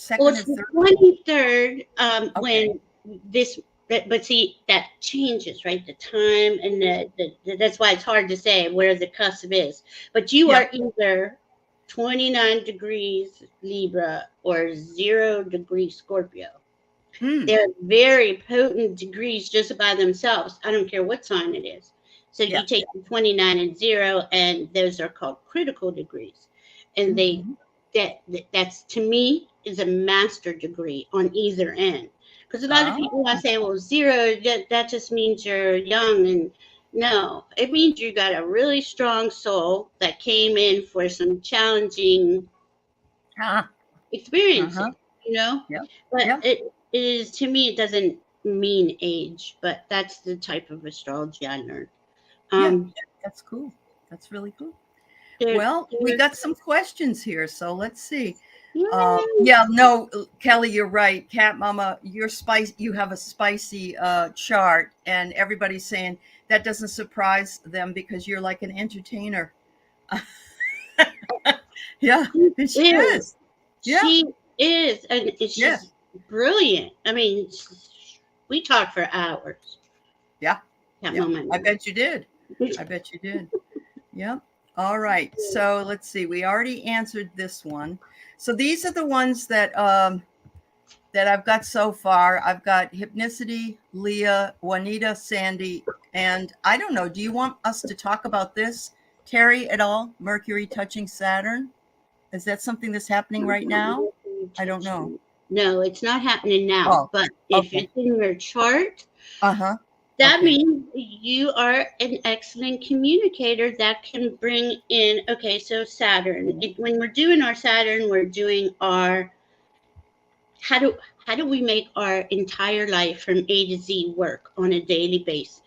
B: it's
A: or
B: the
A: 3rd?
B: 23rd,
A: Okay.
B: when this, but see, that changes, right? The time and that's why it's hard to say where the cusp is. But you
A: Yep.
B: are either 29 degrees Libra or 0 degree Scorpio.
A: Mm.
B: They're very potent degrees just by themselves. I don't care what sign it is. So
A: Yeah.
B: you take the 29 and 0, and those are called critical degrees. And
A: Mm-hmm.
B: that's to me is a master degree on either end. Because a lot of
A: Oh.
B: people I say, well, 0, that just means you're young. And no, it means you got a really strong soul that came in for some challenging
A: Ah.
B: experiences,
A: Uh-huh.
B: you know.
A: Yep.
B: But
A: Yep.
B: it is, to me, it doesn't mean age, but that's the type of astrology I learned.
A: Yeah.
B: Um,
A: That's cool. That's really cool.
B: there,
A: Well, we
B: there,
A: got some questions here, so let's see.
B: yay.
A: Yeah, no, Kelly, you're right. Cat Mama, you have a spicy chart, and everybody's saying that doesn't surprise them because you're like an entertainer. Yeah,
B: She
A: and she
B: is,
A: is. Yeah,
B: she is, and
A: yeah,
B: she's brilliant. I mean, we talked for hours.
A: yeah,
B: That
A: yeah. I
B: moment.
A: bet you did. I bet you did. Yep. All right. So let's see. We already answered this one. So these are the ones that I've got so far. I've got Hypnicity, Leah, Juanita, Sandy, and I don't know. Do you want us to talk about this, Terry, at all? Mercury touching Saturn? Is that something that's happening right now? I don't know.
B: No, it's not happening now.
A: Oh,
B: But if
A: okay.
B: it's in your chart,
A: Uh-huh.
B: that
A: Okay.
B: means you are an excellent communicator that can bring in. Okay, so Saturn. When we're doing our Saturn, we're doing our how do how do we make our entire life from A to Z work on a daily basis?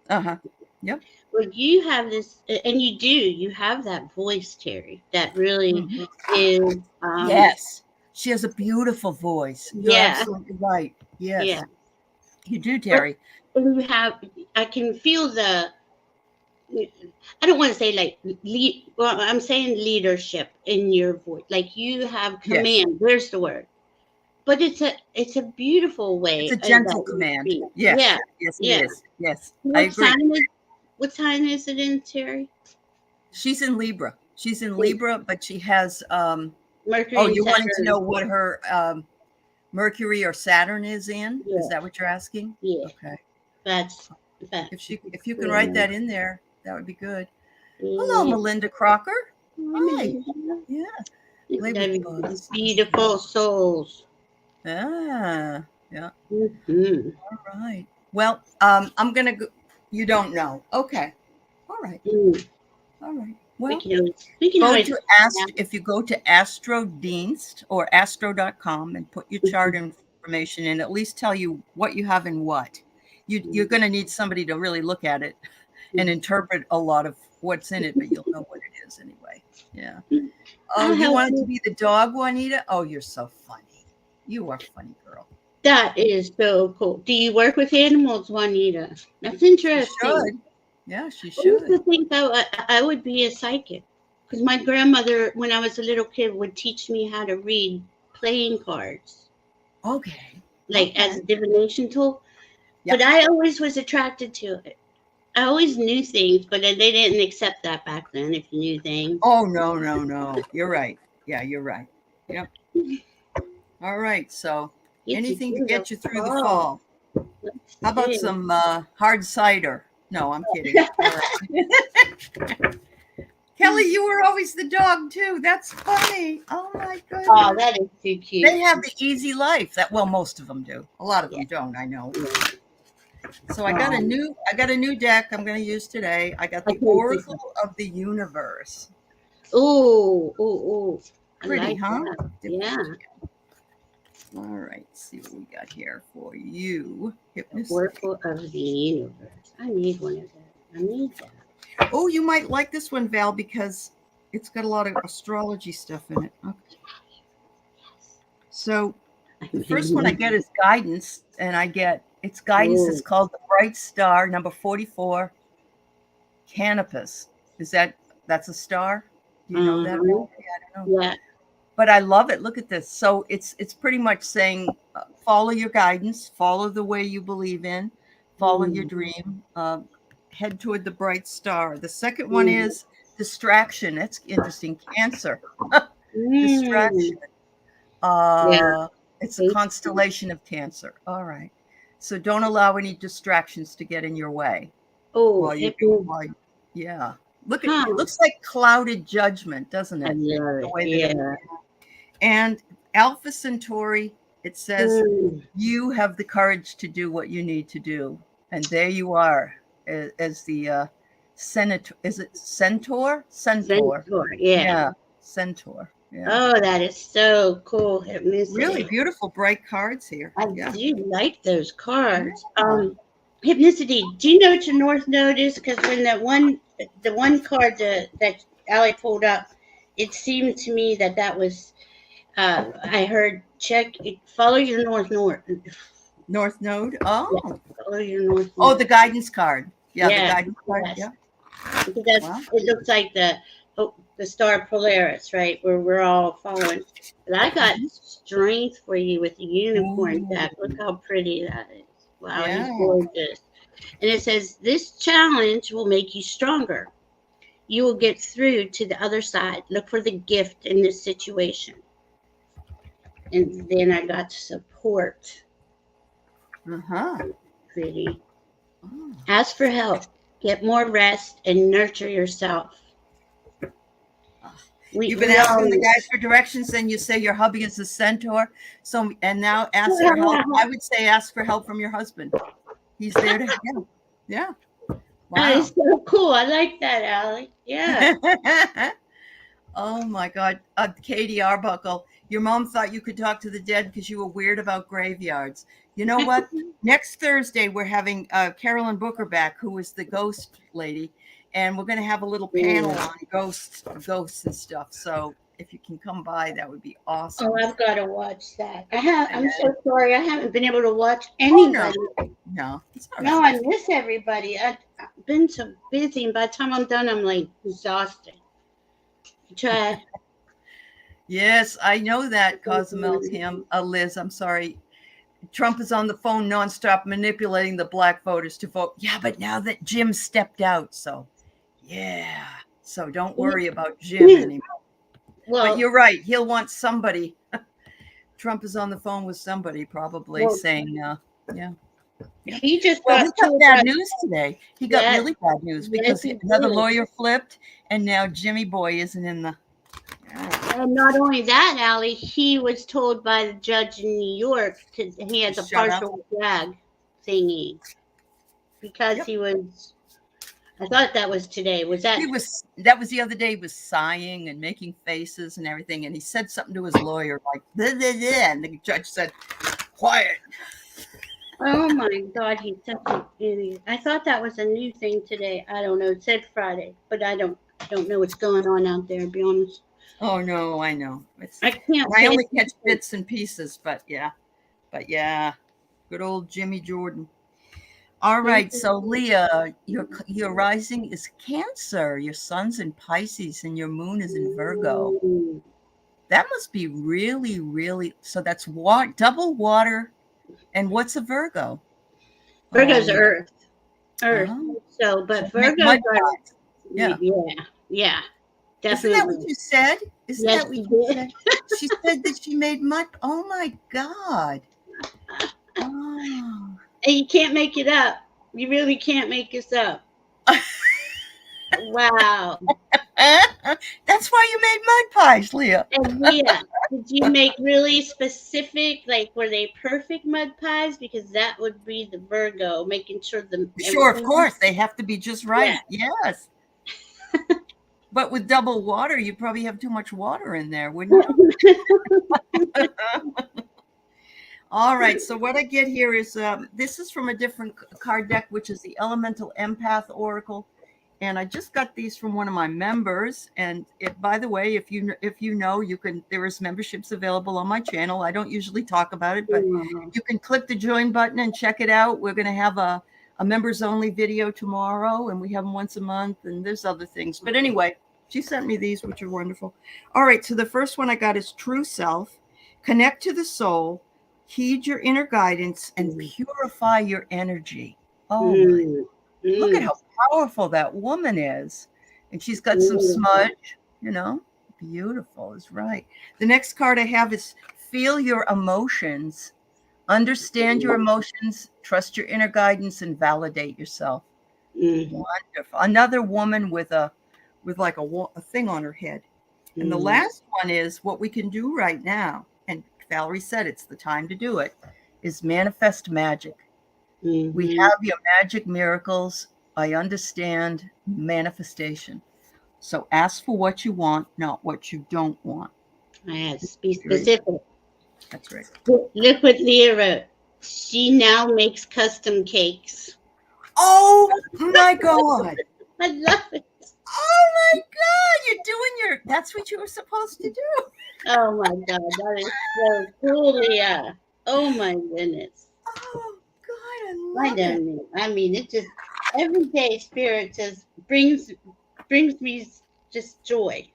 A: Yep.
B: Well, you have this, and you have that voice, Terry, that really
A: Mhm.
B: is,
A: Yes. She has a beautiful voice. You're
B: yeah,
A: absolutely right.
B: yeah.
A: Yes. You do,
B: But
A: Terry.
B: and you have, I can feel the, I don't want to say like lead, well, I'm saying leadership in your voice. Like you have
A: Yes.
B: command. There's the word. But it's a beautiful
A: It's
B: way
A: a
B: that
A: gentle
B: you
A: command.
B: speak.
A: Yes.
B: Yeah,
A: Yes, it
B: yeah.
A: is. Yes. I
B: What
A: agree.
B: sign is what sign is it in, Terry?
A: She's in Libra. She's in Libra, but she has oh,
B: Mercury and
A: you're wanting to
B: Saturn.
A: know what her Mercury or Saturn is in? Is
B: Yeah,
A: that what you're asking?
B: yeah.
A: Okay.
B: That's
A: If you can write
B: yeah.
A: that in there, that would be good. Hello,
B: Yeah.
A: Melinda Crocker.
B: Hi,
A: Hi.
B: Melinda.
A: Yeah. Play with
B: They're
A: bugs.
B: beautiful souls.
A: Ah, yeah.
B: Mm-hmm.
A: All right. Well, I'm gonna go. You don't know. Okay. All right.
B: Mm.
A: All right.
B: We
A: Well,
B: can always, we can
A: go
B: always
A: to if you go to Astrodienst or astro.com and put your chart information in, at least tell you what you have and what. You're going to need somebody to really look at it and interpret a lot of what's in it, but you'll know what it is anyway. Yeah. Oh,
B: I'll
A: you
B: help
A: want it to
B: you.
A: be the dog, Juanita? Oh, you're so funny. You are a funny girl.
B: That is so cool. Do you work with animals, Juanita? That's
A: She
B: interesting.
A: should. Yeah, she
B: I used
A: should.
B: to think I would be a psychic because my grandmother, when I was a little kid, would teach me how to read playing cards,
A: Okay.
B: like as
A: Okay.
B: a divination tool.
A: Yeah.
B: But I always was attracted to it. I always knew things, but they didn't accept that back then. If you knew things,
A: Oh, no, no, no. You're right. Yeah, you're right. Yep. All right. So
B: get you
A: anything to
B: through the
A: get you through the
B: fall.
A: fall.
B: Let's
A: How about
B: see.
A: some hard cider? No, I'm kidding. All right. Kelly, you were always the dog too. That's funny. Oh my
B: Oh,
A: goodness.
B: that is too cute.
A: They have the easy life. That well, most of them do. A lot of
B: Yeah.
A: them don't, I know.
B: Yeah.
A: So I got a new deck I'm going to use today. I got
B: I
A: the
B: can't think of.
A: Oracle of the Universe.
B: Ooh, ooh, ooh. I
A: Pretty,
B: like
A: huh?
B: that.
A: Different.
B: Yeah.
A: All right, see what we got here for you. Hypnosis.
B: Oracle of the Universe. I need one of that. I need that.
A: Oh, you might like this one, Val, because it's got a lot of astrology stuff in it. Okay. So the first one I get is guidance, and its guidance is
B: Oh.
A: called the Bright Star, number 44, Canopus. That's a star? Do you know that,
B: Uh-huh.
A: Valerie? I don't know.
B: Yeah.
A: But I love it. Look at this. So it's pretty much saying follow your guidance, follow the way you believe in, follow your dream, head toward the bright star. The second one
B: Mm.
A: is distraction. That's interesting. Cancer.
B: Mm.
A: Distraction.
B: Yeah.
A: It's a constellation of Cancer. All right. So don't allow any distractions to get in your way
B: Oh,
A: while you
B: hypno.
A: yeah.
B: Huh.
A: Looks like clouded judgment, doesn't
B: I
A: it?
B: love
A: The
B: it.
A: way that
B: Yeah.
A: and Alpha Centauri, it says
B: Mm.
A: you have the courage to do what you need to do. And there you are as the senator. Is it centaur? Centaur.
B: Centaur. Yeah.
A: Yeah. Centaur. Yeah.
B: Oh, that is so cool.
A: Really
B: Hypnicity.
A: beautiful, bright cards here.
B: I
A: Yeah.
B: do like those cards.
A: Yeah.
B: Hypnicity. Do you know what your North Node is? Because when the one card that Allie pulled up, it seemed to me that was. I heard follow your North.
A: North Node.
B: Yeah,
A: Oh.
B: follow your North
A: Oh,
B: Node.
A: the guidance card. Yeah, the
B: Yeah,
A: guidance card.
B: yes.
A: Yeah.
B: Because
A: Wow.
B: it looks like the star Polaris, right? Where we're all following. But I got strength for you with the unicorn
A: Ooh.
B: deck. Look how pretty that is. Wow, he's
A: Yeah.
B: gorgeous. And it says, this challenge will make you stronger. You will get through to the other side. Look for the gift in this situation. And then I got support.
A: Uh-huh.
B: Pretty.
A: Oh.
B: Ask for help. Get more rest and nurture yourself.
A: You've been asking the guys for directions, and you say your hubby is a centaur. So, and now ask for help. I would say ask for help from your husband. He's there to help. Yeah.
B: That
A: Wow.
B: is so cool. I like that, Allie. Yeah.
A: Oh my God. Katie Arbuckle, your mom thought you could talk to the dead because you were weird about graveyards. You know what? Next Thursday, we're having Carolyn Booker back, who was the ghost lady, and we're going to have a little panel on ghosts and stuff. So if you can come by, that would be awesome.
B: Oh, I've got to watch that. I'm so sorry. I haven't been able to watch
A: Oh,
B: anybody.
A: no, it's all
B: No,
A: right.
B: I miss everybody. I've been so busy, and by the time I'm done, I'm like exhausted. Try.
A: Yes, I know that, Cozumel Tim. Liz, I'm sorry. Trump is on the phone nonstop manipulating the black voters to vote. Yeah, but now that Jim stepped out, so yeah. So don't worry about Jim anymore.
B: Well,
A: But you're right. He'll want somebody. Trump is on the phone with somebody probably saying, yeah.
B: he just
A: Well, he
B: got
A: got
B: told
A: bad
B: by,
A: news today. He got
B: yes,
A: really bad news
B: yes,
A: because
B: he
A: another
B: did.
A: lawyer flipped, and now Jimmy Boy isn't in the.
B: And not only that, Allie, he was told by the judge in New York he has a
A: Shut up.
B: partial gag thingy because
A: Yep.
B: he was. I thought that was today. Was that?
A: That was the other day. He was sighing and making faces and everything, and he said something to his lawyer like, "Blah, blah, blah," and the judge said, "Quiet."
B: Oh my God, he's such an idiot. I thought that was a new thing today. I don't know. It said Friday, but I don't know what's going on out there, to be honest.
A: Oh no, I know.
B: I can't
A: I
B: pay
A: only catch
B: attention.
A: bits and pieces, but yeah, good old Jimmy Jordan. All right, so Leah, your rising is Cancer, your sun's in Pisces, and your moon is in Virgo. That must be really, really. So that's double water. And what's a Virgo?
B: Virgo's Earth.
A: Oh.
B: So, but
A: So make
B: Virgo's
A: mud
B: are,
A: pies. Yeah.
B: yeah,
A: Isn't that
B: definitely.
A: what you said? Isn't
B: Yes,
A: that what
B: he
A: you
B: did.
A: said? She said that she made mud. Oh my God. Oh.
B: And you can't make it up. You really can't make this up. Wow.
A: That's why you made mud pies, Leah.
B: And Leah, did you make really specific, like were they perfect mud pies? Because that would be the Virgo, making sure
A: Sure, of
B: everything.
A: course. They have to be just right.
B: Yeah.
A: Yes. But with double water, you probably have too much water in there, wouldn't you? All right. So what I get here is this is from a different card deck, which is the Elemental Empath Oracle. And I just got these from one of my members. And by the way, if you know, you can. There is memberships available on my channel. I don't usually talk about it, but you can click the join button and check it out. We're going to have a members only video tomorrow, and we have them once a month. And there's other things. But anyway, she sent me these, which are wonderful. All right. So the first one I got is True Self. Connect to the soul. Heed your inner guidance and purify your energy. Oh my. Look at how powerful that woman is. And she's got some smudge, Beautiful is right. The next card I have is Feel Your Emotions. Understand your emotions, trust your inner guidance, and validate yourself. Wonderful. Another woman with like a thing on her head. And the last one is what we can do right now. And Valerie said it's the time to do it, is manifest magic. We have your magic miracles. I understand manifestation. So ask for what you want, not what you don't want.
B: Yes, be specific.
A: That's right.
B: Look what Leah wrote. She now makes custom cakes.
A: Oh my God.
B: I love it.
A: Oh my God. You're doing that's what you were supposed to do.
B: Oh my God, that is so cool, Leah. Oh my goodness.
A: Oh God, I love it.
B: I mean, it just everyday spirit just brings me just joy.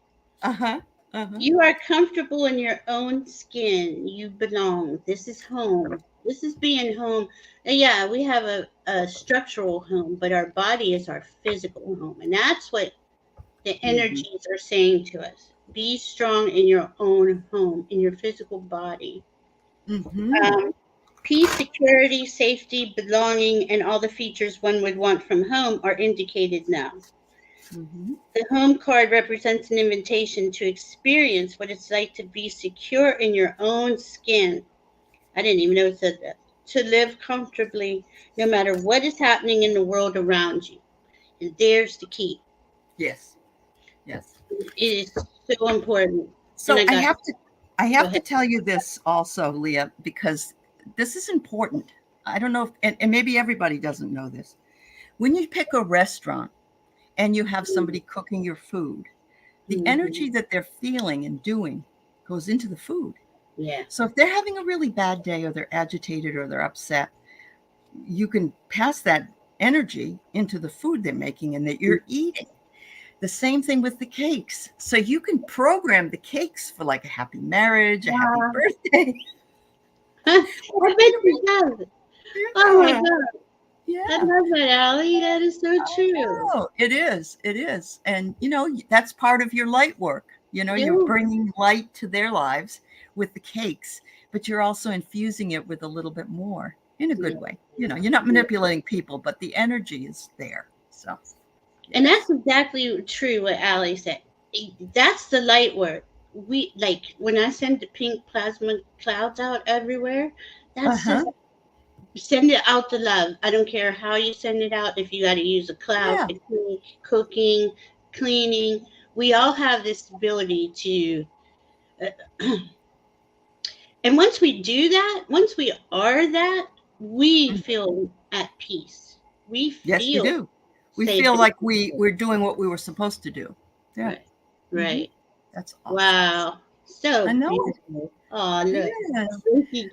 B: You are comfortable in your own skin. You belong. This is home. This is being home. And yeah, we have a structural home, but our body is our physical home, and that's what the energies are saying to us. Be strong in your own home, in your physical body. Peace, security, safety, belonging, and all the features one would want from home are indicated now. The home card represents an invitation to experience what it's like to be secure in your own skin. I didn't even know it said that. To live comfortably no matter what is happening in the world around you. And there's the key.
A: Yes. Yes.
B: It is So important.
A: So
B: And
A: I
B: go
A: have to
B: ahead.
A: tell you this also, Leah, because this is important. I don't know if, and maybe everybody doesn't know this. When you pick a restaurant and you have somebody cooking your food, the
B: Mhm.
A: energy that they're feeling and doing goes into the food.
B: Yeah.
A: So if they're having a really bad day or they're agitated or they're upset, you can pass that energy into the food they're making and that you're eating. The same thing with the cakes. So you can program the cakes for like a happy marriage, a happy
B: Wow.
A: birthday.
B: I bet
A: You
B: you
A: really-
B: does. Oh my
A: Yeah.
B: God. I
A: Yeah.
B: love that, Allie. That is so
A: I
B: true.
A: know. It is. It is. And, that's part of your light work.
B: Yeah.
A: You're bringing light to their lives with the cakes, but you're also infusing it with a little bit more in a
B: Yeah.
A: good way. You're not
B: Yeah.
A: manipulating people, but the energy is there. So,
B: And that's
A: yes.
B: exactly true what Allie said. That's the light work. We like when I send the pink plasma clouds out everywhere, that's
A: Uh-huh.
B: just send it out the love. I don't care how you send it out. If you got to use a cloud
A: Yeah.
B: for cooking, cleaning, we all have this ability to. And once we do that, once we are that, we
A: Mm.
B: feel at peace. We
A: Yes, we
B: feel
A: do. We
B: safe
A: feel
B: and
A: like we're doing what we were supposed to do. Yeah.
B: right.
A: Hmm.
B: Right.
A: That's awesome.
B: Wow.
A: I
B: So
A: know.
B: beautiful. Oh, look.
A: Yeah.
B: Thank you.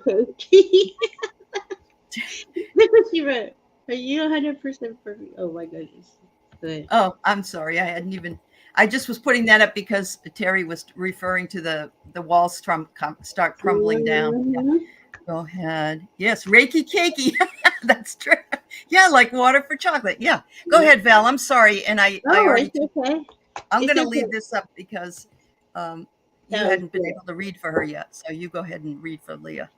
B: Look what she wrote. Are you 100% perfect? Oh my goodness. Good.
A: Oh, I'm sorry. I just was putting that up because Terry was referring to the walls start crumbling down. Yeah.
B: Mhm.
A: Go ahead. Yes, Reiki cakey. That's true. Yeah, like water for chocolate. Yeah. Go
B: Yeah.
A: ahead, Val. I'm sorry. And I
B: Oh,
A: already
B: it's okay.
A: I'm
B: It's
A: going to
B: okay.
A: leave this up because um, you
B: That was
A: hadn't been
B: good.
A: able to read for her yet. So you go ahead and read for Leah.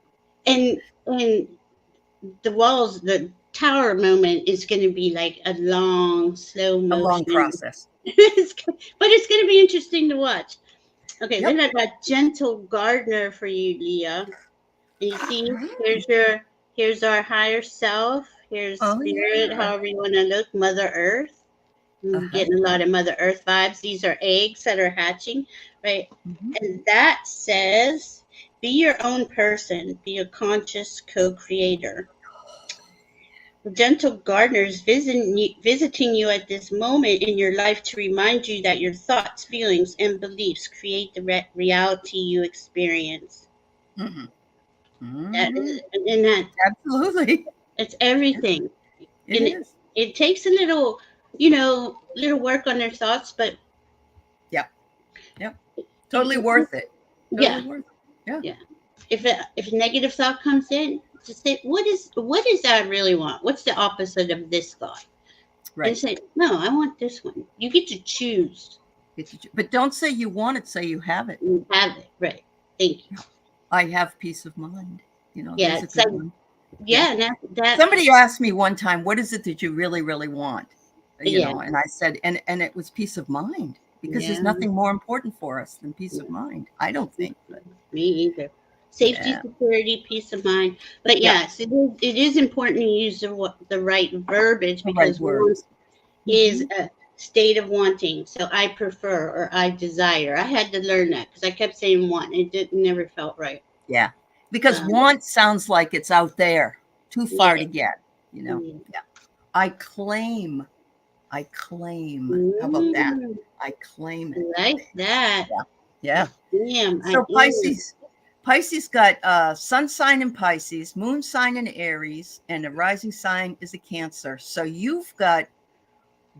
B: And the walls, the tower moment is going to be like a long, slow
A: A long
B: motion.
A: process.
B: But it's going to be interesting to watch. Okay, then
A: Yep.
B: I got gentle gardener for you, Leah. And you see,
A: Ah.
B: here's our higher self. Here's
A: Oh
B: spirit,
A: yeah.
B: however you want to look. Mother Earth. I'm
A: Uh-huh.
B: getting a lot of Mother Earth vibes. These are eggs that are hatching, right?
A: Hmm.
B: And that says, be your own person. Be a conscious co-creator. The gentle gardener is visiting you at this moment in your life to remind you that your thoughts, feelings, and beliefs create the reality you experience.
A: Hmm.
B: That,
A: Hmm.
B: and that
A: Absolutely.
B: it's everything.
A: It
B: And
A: is.
B: it takes a little, little work on their thoughts, but
A: Yep. Yep. Totally
B: you,
A: worth it. Totally
B: yeah,
A: worth it. Yeah.
B: yeah. If a negative thought comes in, just say, what is that I really want? What's the opposite of this thought? And
A: Right.
B: say, no, I want this one. You get to choose.
A: But don't say you want it, say you have it.
B: You have it, right? Thank you.
A: I have peace of mind.
B: Yeah,
A: There's a
B: it's
A: good
B: like,
A: one. Yeah.
B: yeah, that,
A: Somebody asked me one time, what is it that you really, really want?
B: yeah,
A: And I said, and it was peace of mind because there's
B: yeah.
A: nothing more important for us than peace of mind. I don't think, but
B: Me either. Safety,
A: yeah.
B: security, peace of mind. But
A: Yeah.
B: yes, it is important to use the right verbiage
A: The right
B: because one
A: words.
B: is
A: Hmm.
B: a state of wanting. So I prefer or I desire. I had to learn that because I kept saying want. It didn't never felt right.
A: Yeah. Because
B: Um,
A: want sounds like it's out there, too far
B: yeah,
A: to get, you know.
B: yeah.
A: Yeah. I claim. I claim. How about that?
B: Mm,
A: I claim it.
B: like that.
A: Yeah.
B: I
A: Yeah.
B: am. I
A: So
B: am.
A: Pisces got sun sign in Pisces, moon sign in Aries, and a rising sign is a Cancer. So you've got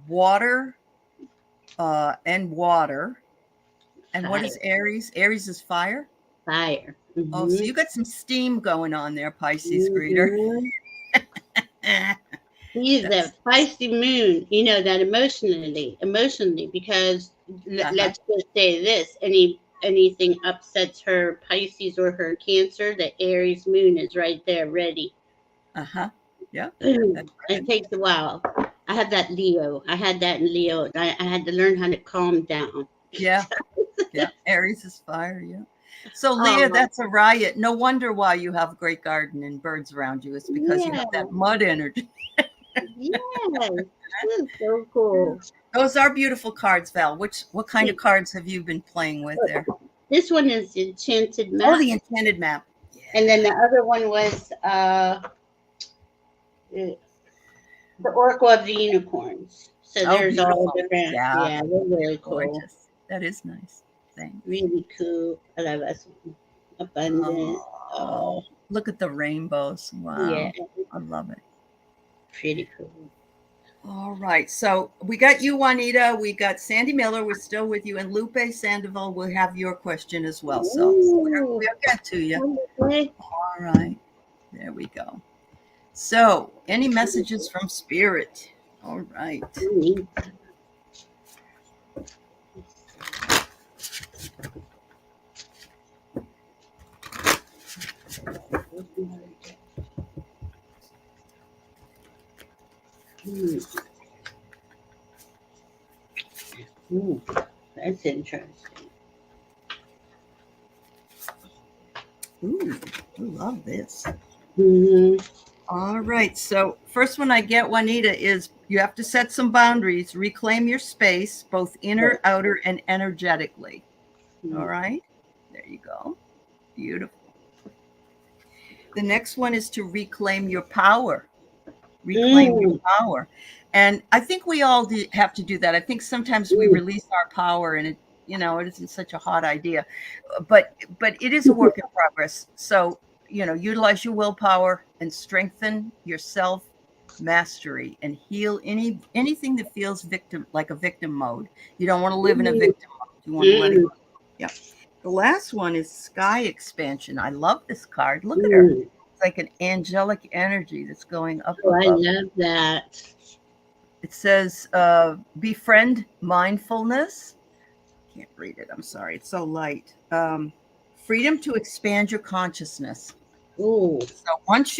A: water and water. And what is
B: Fire.
A: Aries? Aries is fire.
B: Fire.
A: Oh, so
B: Mm-hmm.
A: you got some steam going on there, Pisces greeter.
B: Mm-hmm. He's
A: That's
B: a feisty moon, that emotionally, because
A: uh-huh.
B: let's just say this: anything upsets her Pisces or her Cancer, the Aries moon is right there, ready.
A: Uh-huh. Yeah. That's
B: Boom. It
A: right.
B: takes a while. I had that Leo. I had that in Leo. I had to learn how to calm down.
A: Yeah. Yeah. Aries is fire. Yeah. So Leah,
B: Oh,
A: that's a riot. No wonder why you have a great garden and birds around you. It's because you
B: yeah.
A: have that mud energy.
B: Yes, that's so cool.
A: Those are beautiful cards, Val. What kind of cards have you been playing with there?
B: This one is Enchanted
A: Oh,
B: Map,
A: the enchanted map.
B: and
A: Yeah.
B: then the other one was the Oracle of the Unicorns. So
A: Oh,
B: there's all
A: beautiful.
B: different.
A: Yeah,
B: Yeah, they're
A: they're
B: really cool.
A: gorgeous. That is nice. Thanks.
B: Really cool. I love us. Abundant.
A: Oh, look at the rainbows.
B: Yeah,
A: Wow. I love it.
B: pretty cool.
A: All right. So we got you, Juanita. We got Sandy Miller. We're still with you. And Lupe Sandoval will have your question as well. So
B: Ooh,
A: we'll get to you.
B: okay.
A: All right. There we go. So, any messages from Spirit? All right.
B: Ooh, that's interesting.
A: Ooh, I love this.
B: Hmm.
A: All right. So, first one I get, Juanita, is you have to set some boundaries, reclaim your space, both inner, outer, and energetically. All right. There you go. Beautiful. The next one is to reclaim your power. Reclaim your power. And I think we all have to do that. I think sometimes we release our power and it isn't such a hot idea, but it is a work in progress. So, utilize your willpower and strengthen your self mastery and heal anything that feels like a victim mode. You don't want to live in a victim mode. You want to let it go. Yeah. The last one is sky expansion. I love this card. Look at her. It's like an angelic energy that's going up
B: Oh, I
A: above.
B: love that.
A: It says, befriend mindfulness. Can't read it. I'm sorry. It's so light. Freedom to expand your consciousness.
B: Ooh.
A: So once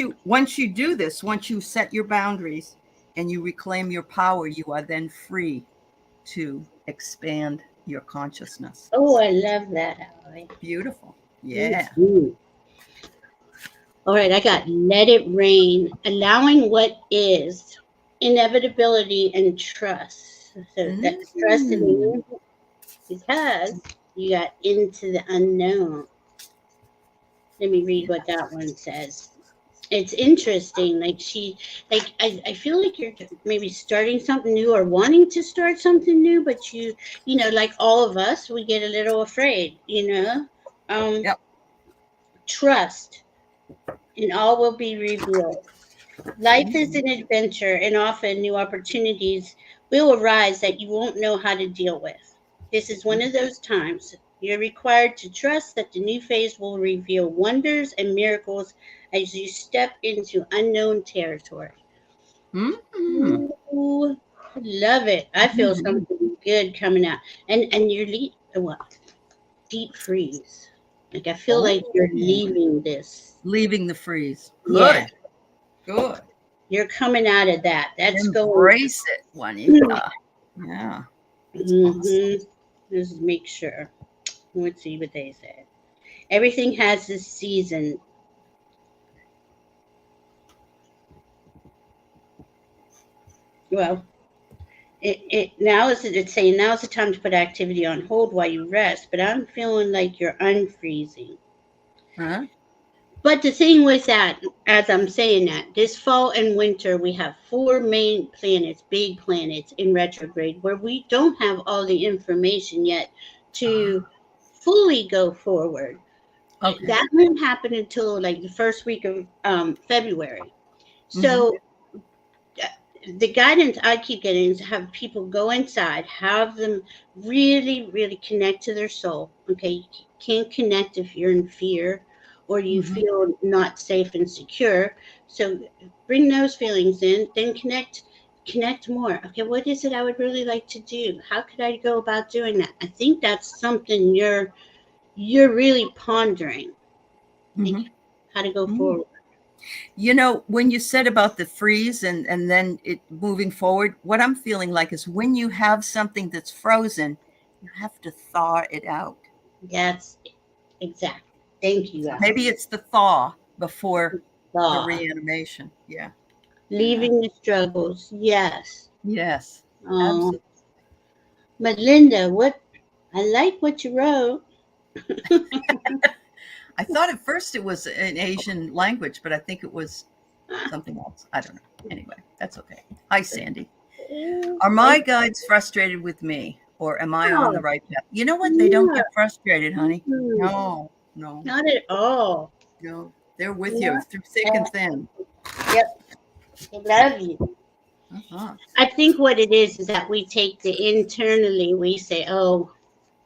A: you do this, once you set your boundaries and you reclaim your power, you are then free to expand your consciousness.
B: Oh, I love that, Allie.
A: Beautiful. Yeah.
B: All right, I got let it rain, allowing what is, inevitability, and trust. So that's trust in the universe because you got into the unknown. Let me read what that one says. It's interesting. I feel like you're maybe starting something new or wanting to start something new, but like all of us, we get a little afraid.
A: Yep.
B: Trust, and all will be revealed. Life is an adventure, and often new opportunities will arise that you won't know how to deal with. This is one of those times. You're required to trust that the new phase will reveal wonders and miracles as you step into unknown territory.
A: Mm-hmm.
B: Ooh, love it. I feel something good coming out. And you're what? Deep freeze. Like I feel like you're
A: Oh,
B: leaving this.
A: leaving the freeze.
B: Yeah,
A: Good. Good.
B: you're coming out of that. That's going.
A: Embrace it, Juanita. Yeah. That's awesome.
B: Mm-hmm. Let's make sure. Let's see what they said. Everything has this season. Well, it's saying now is the time to put activity on hold while you rest. But I'm feeling like you're unfreezing.
A: Huh?
B: But the thing with that, as I'm saying that, this fall and winter we have four main planets, big planets in retrograde, where we don't have all the information yet to fully go forward.
A: Okay.
B: That won't happen until like the first week of February. So the guidance I keep getting is to have people go inside, have them really, really connect to their soul. Okay, you can't connect if you're in fear or you
A: Mm-hmm.
B: feel not safe and secure. So bring those feelings in, then connect more. Okay, what is it I would really like to do? How could I go about doing that? I think that's something you're really pondering, like
A: Mm-hmm.
B: how to go
A: Mm-hmm.
B: forward.
A: When you said about the freeze and then it moving forward, what I'm feeling like is when you have something that's frozen, you have to thaw it out.
B: That's exactly. Thank you,
A: So maybe
B: Valerie.
A: it's the thaw before the
B: Law.
A: reanimation. Yeah.
B: Leaving the struggles. Yes.
A: Yes,
B: Oh,
A: absolutely.
B: but Linda, what I like what you wrote.
A: I thought at first it was an Asian language, but I think it was something else. I don't know. Anyway, that's okay. Hi, Sandy. Are
B: I
A: my guides frustrated with me, or am I on the
B: know.
A: right path? You know what? They don't
B: Yeah.
A: get frustrated, honey.
B: Mm-mm.
A: No, no,
B: Not at all.
A: no. They're with you
B: Yeah.
A: through thick and thin.
B: Yep. I love you.
A: Uh-huh.
B: I think what it is that we take the internally, we say, oh,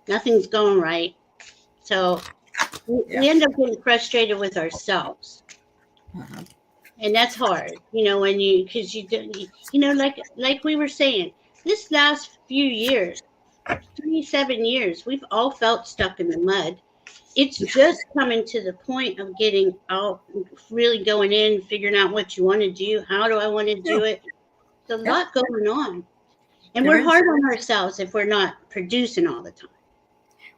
B: nothing's going right. So
A: Yeah.
B: we end up getting frustrated with ourselves.
A: Uh-huh.
B: And that's hard, when because you don't, like we were saying, this last few years, 7 years, we've all felt stuck in the mud. It's just coming to the point of getting out, really going in, figuring out what you want to do. How do I want to do
A: True.
B: it? There's a
A: Yep.
B: lot going on. And
A: There
B: we're
A: is.
B: hard on ourselves if we're not producing all the time.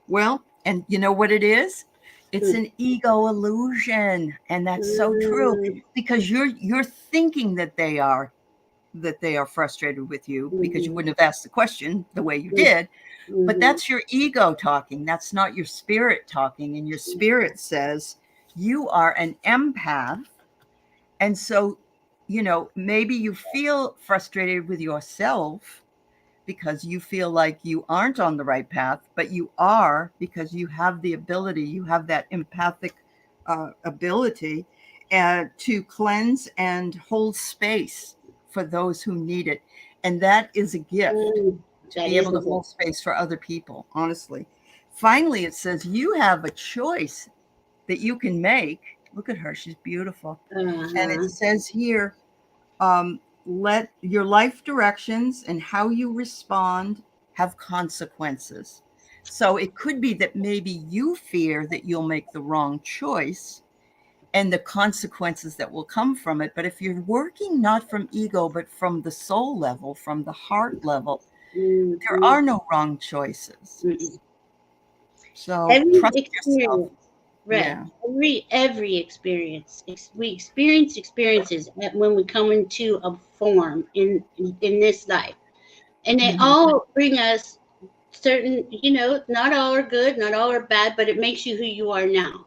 A: Well, and you know what it is? It's
B: Mm.
A: an ego illusion, and that's so true
B: Mm.
A: because you're thinking that they are frustrated with you because you
B: Mhm.
A: wouldn't have asked the question the way you
B: Mm.
A: did. But
B: Mhm.
A: that's your ego talking. That's not your spirit talking. And your spirit says you are an empath. And so, maybe you feel frustrated with yourself because you feel like you aren't on the right path, but you are because you have the ability, you have that empathic ability to cleanse and hold space for those who need it. And that is a gift
B: Mm.
A: to
B: That
A: be able to
B: isn't it.
A: hold space for other people, honestly. Finally, it says you have a choice that you can make. Look at her, she's beautiful. And it
B: Uh-huh.
A: says here, let your life directions and how you respond have consequences. So it could be that maybe you fear that you'll make the wrong choice and the consequences that will come from it. But if you're working not from ego, but from the soul level, from the heart level, there
B: Mhm.
A: are no wrong choices.
B: Mm-mm.
A: So
B: Every
A: trust yourself.
B: experience, right?
A: Yeah.
B: Every experience, we experience experiences when we come into a form in this life, and they
A: Mm-hmm.
B: all bring us certain. Not all are good, not all are bad, but it makes you who you are now.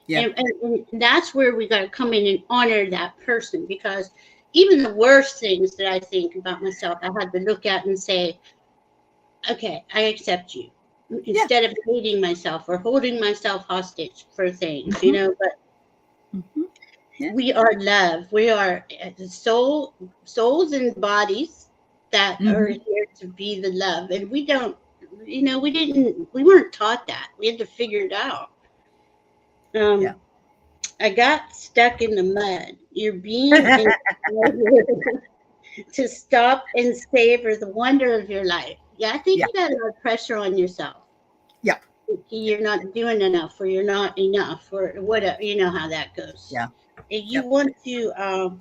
A: Yeah.
B: And that's where we got to come in and honor that person, because even the worst things that I think about myself, I had to look at and say, okay, I accept you,
A: Yeah.
B: instead of hating myself or holding myself hostage for things,
A: Mm-hmm.
B: but
A: Mm-hmm. Yeah.
B: we are love. We are souls and bodies that are
A: Mm-hmm.
B: here to be the love. And we don't, we weren't taught that. We had to figure it out.
A: Yeah.
B: Um, I got stuck in the mud. You're being inspired to stop and savor the wonder of your life. Yeah, I think
A: Yeah.
B: you got a lot of pressure on yourself.
A: Yeah.
B: You're not doing enough, or you're not enough, or whatever. You know how that goes.
A: Yeah.
B: If you
A: Yep.
B: want to,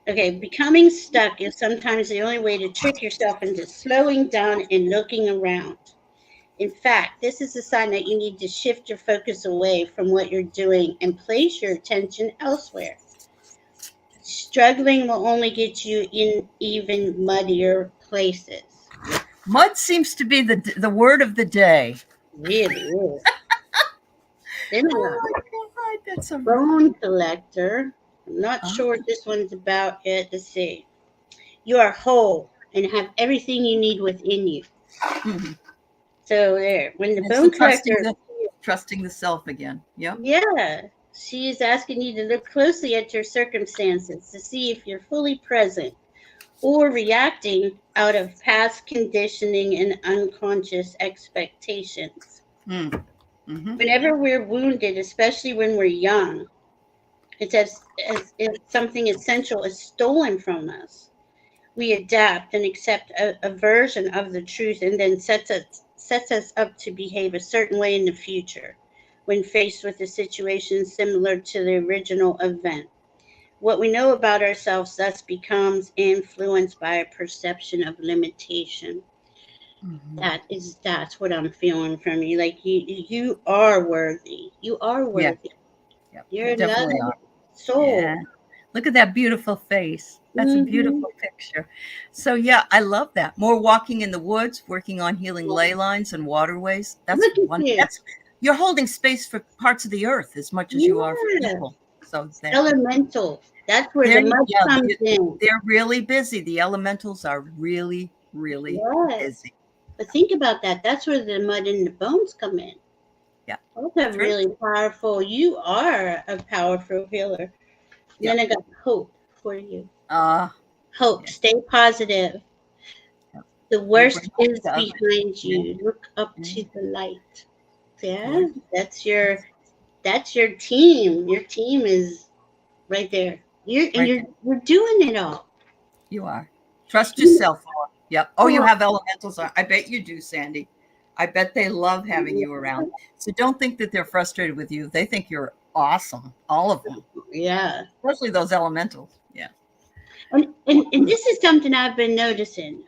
B: okay, becoming stuck is sometimes the only way to trick yourself into slowing down and looking around. In fact, this is a sign that you need to shift your focus away from what you're doing and place your attention elsewhere. Struggling will only get you in even muddier places.
A: Mud seems to be the word of the day.
B: Really is. Then I
A: Oh
B: got
A: my God, that's a really
B: bone
A: good.
B: collector. I'm not
A: Oh.
B: sure what this one's about yet. Let's see. You are whole and have everything you need within you.
A: Mhm.
B: So there, when the
A: It's the
B: bone collector,
A: trusting the self again. Yep.
B: yeah, she is asking you to look closely at your circumstances to see if you're fully present or reacting out of past conditioning and unconscious expectations.
A: Mm. Mm-hmm.
B: Whenever we're wounded, especially when we're young, it's as if something essential is stolen from us. We adapt and accept a version of the truth, and then sets us up to behave a certain way in the future when faced with a situation similar to the original event. What we know about ourselves thus becomes influenced by a perception of limitation.
A: Mm-hmm.
B: That's what I'm feeling from you. Like you are worthy. You are
A: Yeah.
B: worthy.
A: Yep.
B: You're
A: You
B: a
A: definitely
B: loved
A: are. Yeah.
B: soul.
A: Look at that beautiful face. That's a
B: Mm-hmm.
A: beautiful picture. So yeah, I love that. More walking in the woods, working on healing ley lines and waterways. That's
B: Look at
A: one.
B: you.
A: That's you're holding space for parts of the earth as much as you are for
B: Yeah.
A: people. So that
B: Elemental. That's where the
A: there,
B: mud
A: yeah,
B: comes in.
A: they're really busy. The elementals are really, really
B: Yes.
A: busy.
B: But think about that. That's where the mud and the bones come in.
A: Yeah,
B: Those are
A: true.
B: really powerful. You are a powerful healer. And
A: Yeah.
B: then I got hope for you.
A: Uh,
B: Hope.
A: yeah,
B: Stay positive.
A: yeah.
B: The
A: You
B: worst
A: bring hope
B: is
A: to others.
B: behind
A: Yeah,
B: you. Look up
A: yeah.
B: to the light. Yeah,
A: Good.
B: that's your team. Your team is right there.
A: Right there.
B: You're doing it all.
A: You are. Trust
B: You
A: yourself more. Yep. Oh, you
B: know,
A: have elementals. I bet you do, Sandy. I bet they love having you around. So don't think that they're frustrated with you. They think you're awesome. All of them,
B: yeah.
A: especially those elementals. Yeah.
B: And this is something I've been noticing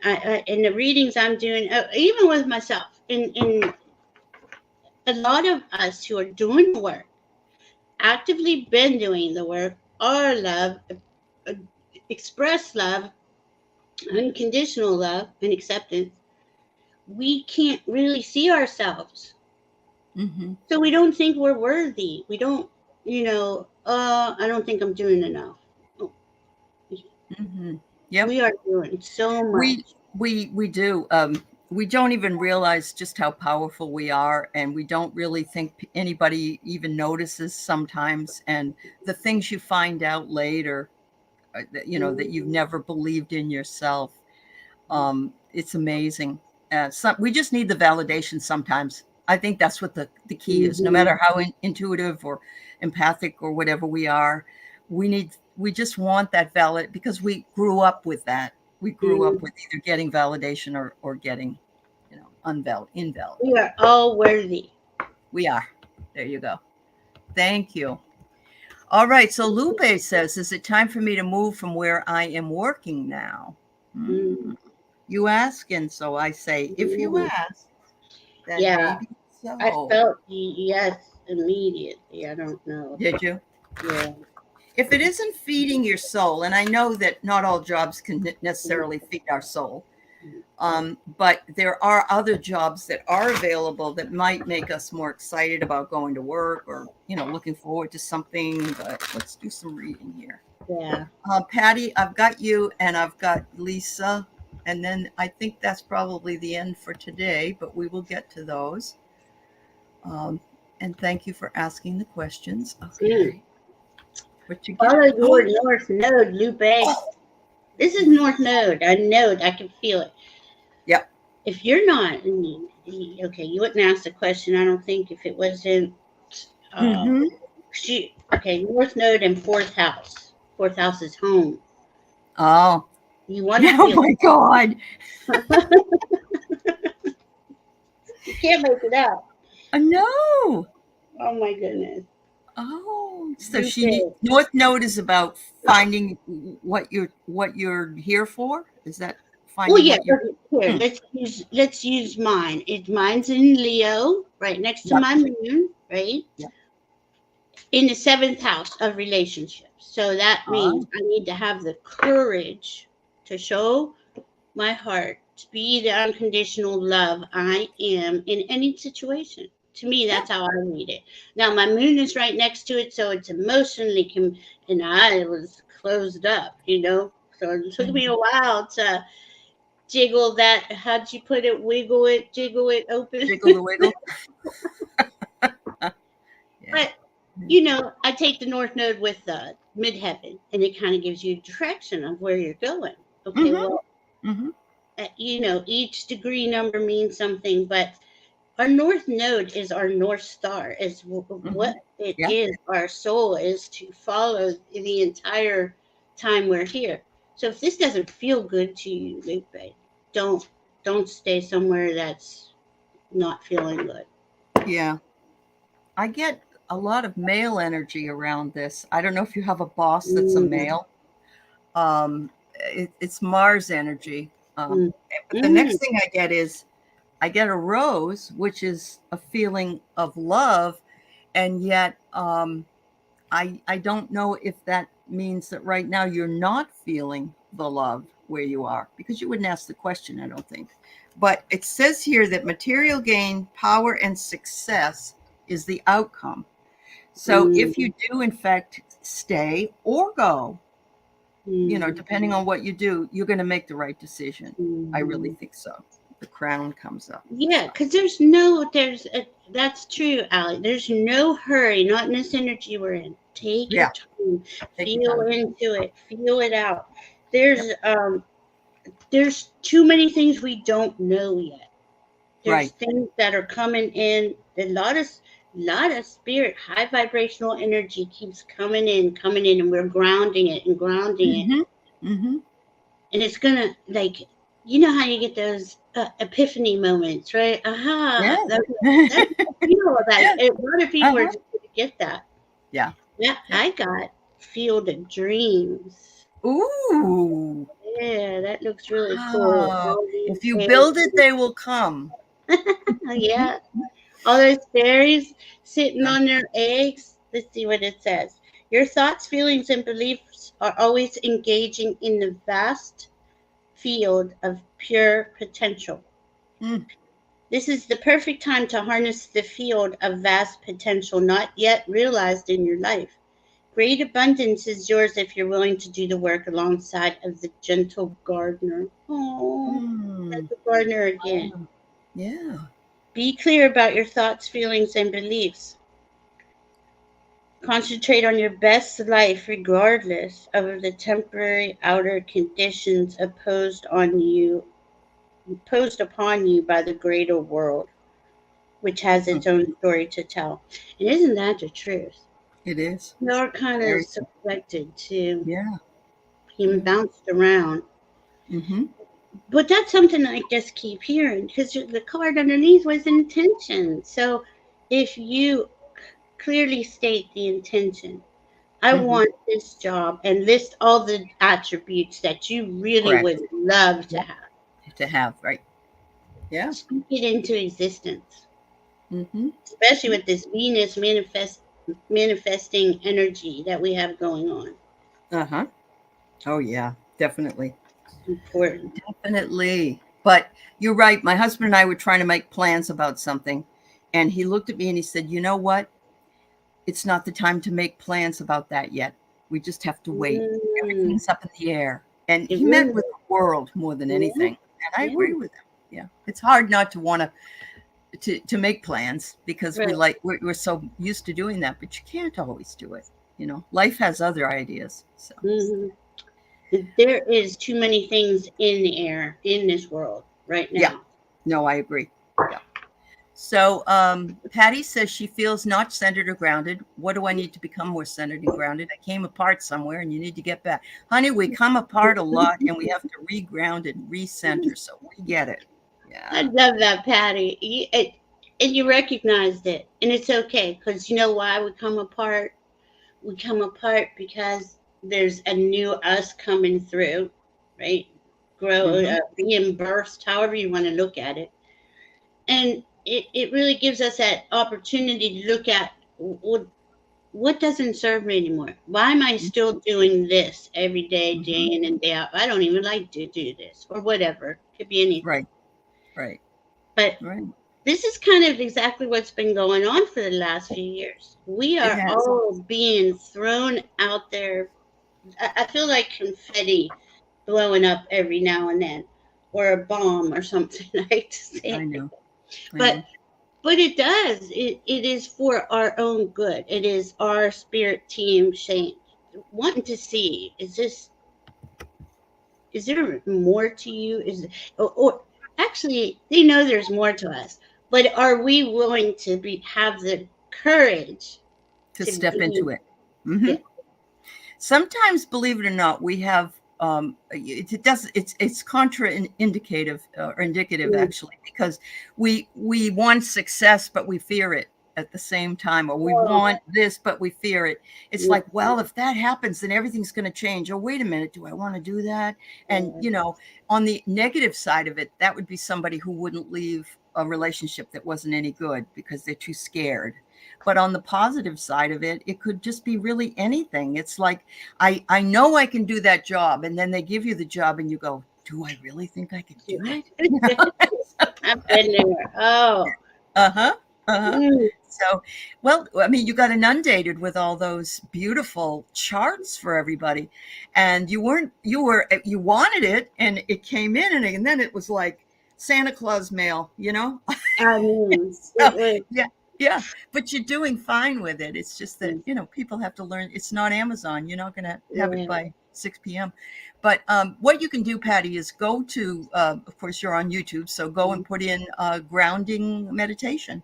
B: in the readings I'm doing, even with myself. In a lot of us who are doing the work, actively been doing the work, are love, uh, express love, unconditional love, and acceptance. We can't really see ourselves,
A: Mm-hmm.
B: so we don't think we're worthy. We don't, I don't think I'm doing enough. Oh,
A: Mm-hmm. Yep.
B: we are doing so
A: We
B: much.
A: we do. We don't even realize just how powerful we are, and we don't really think anybody even notices sometimes. And the things you find out later, that you've never believed in yourself. It's amazing. We just need the validation sometimes. I think that's what the key is. No
B: Mhm.
A: matter how intuitive or empathic or whatever we are, we just want that valid because we grew up with that. We grew up
B: Mhm.
A: with either getting validation or getting,
B: We
A: invalidated.
B: are all worthy.
A: We are. There you go. Thank you. All right. So Lupe says, is it time for me to move from where I am working now?
B: Mm.
A: Hmm. You ask, and so I say, if you
B: Mhm.
A: ask, then
B: Yeah,
A: maybe
B: I
A: so.
B: felt yes immediately. I don't know.
A: Did you?
B: Yeah.
A: If it isn't feeding your soul, and I know that not all jobs can necessarily feed our soul, but there are other jobs that are available that might make us more excited about going to work or, looking forward to something. But let's do some reading here.
B: Yeah.
A: Patty, I've got you and I've got Lisa. And then I think that's probably the end for today, but we will get to those. Um, and thank you for asking the questions.
B: Mm.
A: Okay. What you get?
B: Follow your
A: Oh,
B: north node, Lupe.
A: oh.
B: This is north node. I know it. I can feel it.
A: Yep.
B: If you're not, okay, you wouldn't ask the question. I don't think if it wasn't. Uh,
A: Mm-hmm.
B: okay, north node and fourth house. Fourth house is home.
A: Oh.
B: You want to
A: Oh
B: feel.
A: my God.
B: You can't make it up.
A: No.
B: Oh my goodness.
A: Oh. So
B: Lupe.
A: North Node is about finding what you're here for. Is that
B: Oh
A: finding
B: yeah,
A: what you're?
B: okay. Here,
A: Hmm.
B: let's use mine. Mine's in Leo, right next to
A: Yep.
B: my moon, right?
A: Yep.
B: In the seventh house of relationships. So that means
A: Oh.
B: I need to have the courage to show my heart, to be the unconditional love I am in any situation. To me,
A: Yeah.
B: that's how I read it. Now, my moon is right next to it, so it's emotionally, and I was closed up. So it took me
A: Mhm.
B: a while to jiggle that. How'd you put it? Wiggle it, jiggle it open.
A: Jiggle the wiggle. Yeah.
B: But I take the North Node with the midheaven, and it kind of gives you direction of where you're going. Okay,
A: Mm-hmm.
B: well,
A: Mm-hmm.
B: each degree number means something, but our North Node is our North Star, is
A: Mm-hmm.
B: what it
A: Yeah.
B: is. Our soul is to follow the entire time we're here. So if this doesn't feel good to you, Lupe, don't don't stay somewhere that's not feeling good.
A: Yeah. I get a lot of male energy around this. I don't know if you have a boss that's a
B: Mm,
A: male. It's Mars energy.
B: mm,
A: But the
B: mm.
A: next thing I get is I get a rose, which is a feeling of love, and yet I don't know if that means that right now you're not feeling the love where you are, because you wouldn't ask the question, I don't think. But it says here that material gain, power, and success is the outcome. So if you do, in fact, stay or go, depending on what you do, you're going to make the right decision. I really think so. The crown comes up.
B: Yeah, because that's true, Allie. There's no hurry, not in this energy we're in. Take your
A: Yeah.
B: time,
A: Take your
B: feel
A: time.
B: into it, feel it out. There's too many things we don't know yet. There's
A: Right.
B: things that are coming in. A lot of spirit, high vibrational energy keeps coming in, and we're grounding it and grounding it. And it's gonna, like, you know how you get those epiphany moments, right? Aha!
A: Yeah.
B: That's feel like a lot of people are
A: Uh-huh.
B: just gonna get that.
A: Yeah.
B: Yeah,
A: Yeah.
B: I got Field of Dreams.
A: Ooh.
B: Yeah, that looks really cool.
A: Ah,
B: All
A: if
B: these
A: you build it,
B: fairies.
A: they will come.
B: Yeah, all those fairies sitting
A: Yeah.
B: on their eggs. Let's see what it says. Your thoughts, feelings, and beliefs are always engaging in the vast field of pure potential.
A: Mm.
B: This is the perfect time to harness the field of vast potential not yet realized in your life. Great abundance is yours if you're willing to do the work alongside of the gentle gardener. Oh,
A: Mm.
B: gentle gardener again.
A: Yeah.
B: Be clear about your thoughts, feelings, and beliefs. Concentrate on your best life regardless of the temporary outer conditions imposed upon you by the greater world, which has its own story to tell. And isn't that the truth?
A: It is.
B: We are kind of
A: Very true.
B: subjected to
A: Yeah.
B: being
A: Yeah.
B: bounced around.
A: Mm-hmm.
B: But that's something I just keep hearing because the card underneath was intention. So if you clearly state the intention, I
A: Mm-hmm.
B: want this job, and list all the attributes that you really
A: Correct.
B: would love to
A: Yep.
B: have.
A: To have, right. Yeah.
B: Speak it into existence,
A: Mm-hmm.
B: especially with this Venus manifesting energy that we have going on.
A: Uh-huh. Oh yeah, definitely.
B: Important.
A: Definitely. But you're right. My husband and I were trying to make plans about something. And he looked at me and he said, you know what? It's not the time to make plans about that yet. We just have to wait.
B: Mm,
A: Everything's up in the air. And
B: it
A: he meant
B: really,
A: with the world more than
B: yeah,
A: anything. And I
B: yeah,
A: agree with him. Yeah. It's hard not to want to make plans because
B: right.
A: we're so used to doing that, but you can't always do it. Life has other ideas. So
B: Hmm. There is too many things in the air in this world right
A: yeah,
B: now.
A: no, I agree. Yeah. So Patty says she feels not centered or grounded. What do I need to become more centered and grounded? I came apart somewhere and you need to get back. Honey, we come apart a lot and we have to reground and recenter. So we get it.
B: I
A: Yeah.
B: love that, Patty. And you recognized it, and it's okay because you know why we come apart. We come apart because there's a new us coming through, right?
A: Mm-hmm.
B: Being birthed, however you want to look at it, and it really gives us that opportunity to look at what doesn't serve me anymore. Why am I still doing this every day, day
A: Mm-hmm.
B: in and day out? I don't even like to do this, or whatever. Could be anything,
A: Right. Right.
B: but
A: Right.
B: this is kind of exactly what's been going on for the last few years. We
A: It
B: are
A: has.
B: all being thrown out there. I feel like confetti blowing up every now and then, or a bomb or something. I hate to
A: I
B: say it,
A: know. I
B: but
A: know.
B: but it does. It is for our own good. It is our spirit team saying, wanting to see, is there more to you? Or actually, they know there's more to us, but are we willing to have the courage
A: To
B: to
A: step
B: be?
A: into it. Mm-hmm.
B: Yeah.
A: Sometimes, believe it or not, we have it does it's contraindicative or indicative
B: Mm.
A: actually, because we want success but we fear it at the same time, or we
B: Oh,
A: want this but we fear it. It's
B: yeah.
A: like, well, if that happens then everything's going to change. Oh, wait a minute, do I want to do that? And on the negative side of it, that would be somebody who wouldn't leave a relationship that wasn't any good because they're too scared. But on the positive side of it, it could just be really anything. It's like, I know I can do that job. And then they give you the job and you go, do I really think I can do it?
B: I've been there. Oh.
A: Uh-huh. Uh-huh.
B: Mm.
A: So, well, I mean, you got inundated with all those beautiful charts for everybody. And you wanted it and it came in and then it was like Santa Claus mail, you know?
B: I mean,
A: So,
B: it was.
A: yeah, yeah, but you're doing fine with it. It's just that, people have to learn. It's not Amazon. You're not going to have it
B: Yeah.
A: by 6 p.m. But what you can do, Patty, is go to, of course, you're on YouTube, so go and put in grounding meditation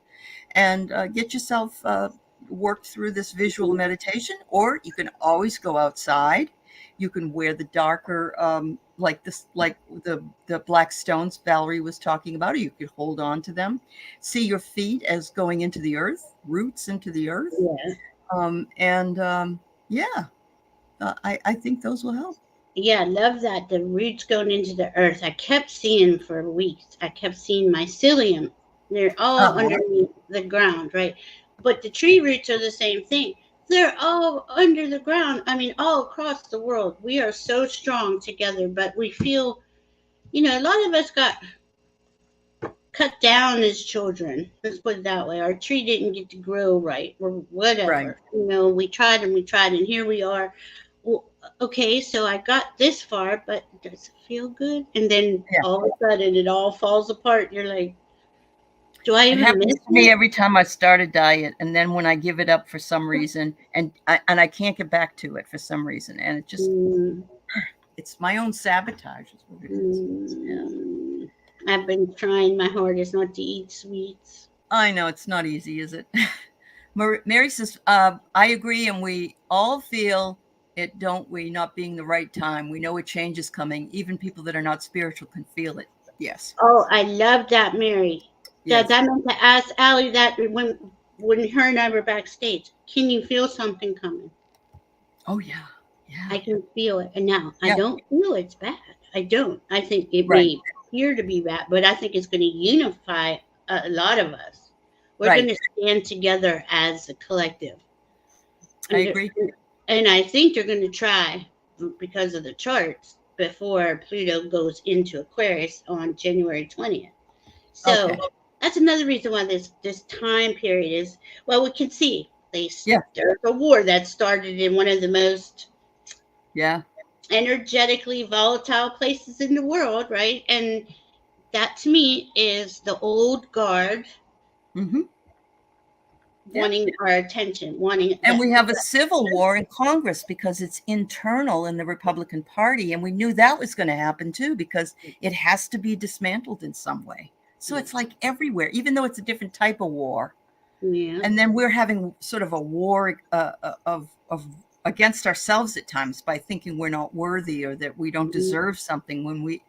A: and get yourself worked through this visual meditation, or you can always go outside. You can wear the darker, like the black stones Valerie was talking about, or you could hold on to them. See your feet as going into the earth, roots into the earth.
B: Yeah.
A: Yeah, I think those will help.
B: Yeah, I love that. The roots going into the earth. I kept seeing for weeks. I kept seeing mycelium. They're all
A: Uh-huh.
B: underneath the ground, right? But the tree roots are the same thing. They're all under the ground. I mean, all across the world. We are so strong together, but we feel, a lot of us got cut down as children. Let's put it that way. Our tree didn't get to grow right or
A: Right.
B: whatever. We tried and we tried, and here we are. Well, okay, so I got this far, but does it feel good? And then
A: Yeah.
B: all of a sudden it all falls apart. You're like, do I
A: It
B: even
A: happens
B: miss
A: to me
B: it?
A: every time I start a diet, and then when I give it up for some reason, and I can't get back to it for some reason, and
B: Mm,
A: it's my own sabotage is what it is. Yeah.
B: mm. I've been trying my hardest not to eat sweets.
A: I know it's not easy, is it? Mary says, I agree, and we all feel it, don't we? Not being the right time. We know a change is coming. Even people that are not spiritual can feel it. Yes.
B: Oh, I love that, Mary. That
A: Yes.
B: I meant to ask Allie that when her and I were backstage. Can you feel something coming?
A: Oh yeah. Yeah.
B: I can feel it, and now I
A: Yeah.
B: don't feel it's bad. I don't. I think it
A: Right.
B: may appear to be bad, but I think it's going to unify a lot of us. We're going
A: Right.
B: to stand together as a collective,
A: I
B: and
A: agree.
B: and I think they're going to try because of the charts before Pluto goes into Aquarius on January 20th. So
A: Okay.
B: that's another reason why this time period is, well, we can see
A: Yeah.
B: there's a war that started in one of the most
A: Yeah.
B: energetically volatile places in the world, right? And that to me is the old guard
A: Mm-hmm. Yeah.
B: wanting our attention, wanting
A: And
B: that.
A: we have a civil war in Congress because it's internal in the Republican Party. And we knew that was going to happen too, because it has to be dismantled in some way. So it's like everywhere, even though it's a different type of war.
B: Yeah.
A: And then we're having sort of a war of against ourselves at times by thinking we're not worthy or that we don't deserve something when we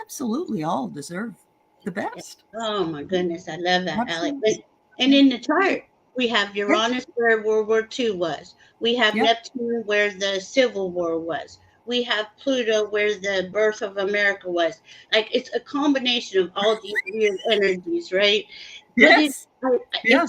A: absolutely all deserve the best.
B: Oh my goodness, I love that, Alex.
A: Absolutely.
B: And in the chart, we have
A: Yeah.
B: Uranus where World War II was. We have
A: Yeah.
B: Neptune where the Civil War was. We have Pluto where the birth of America was. Like it's a combination of all these weird energies, right? But
A: Yes. Yeah.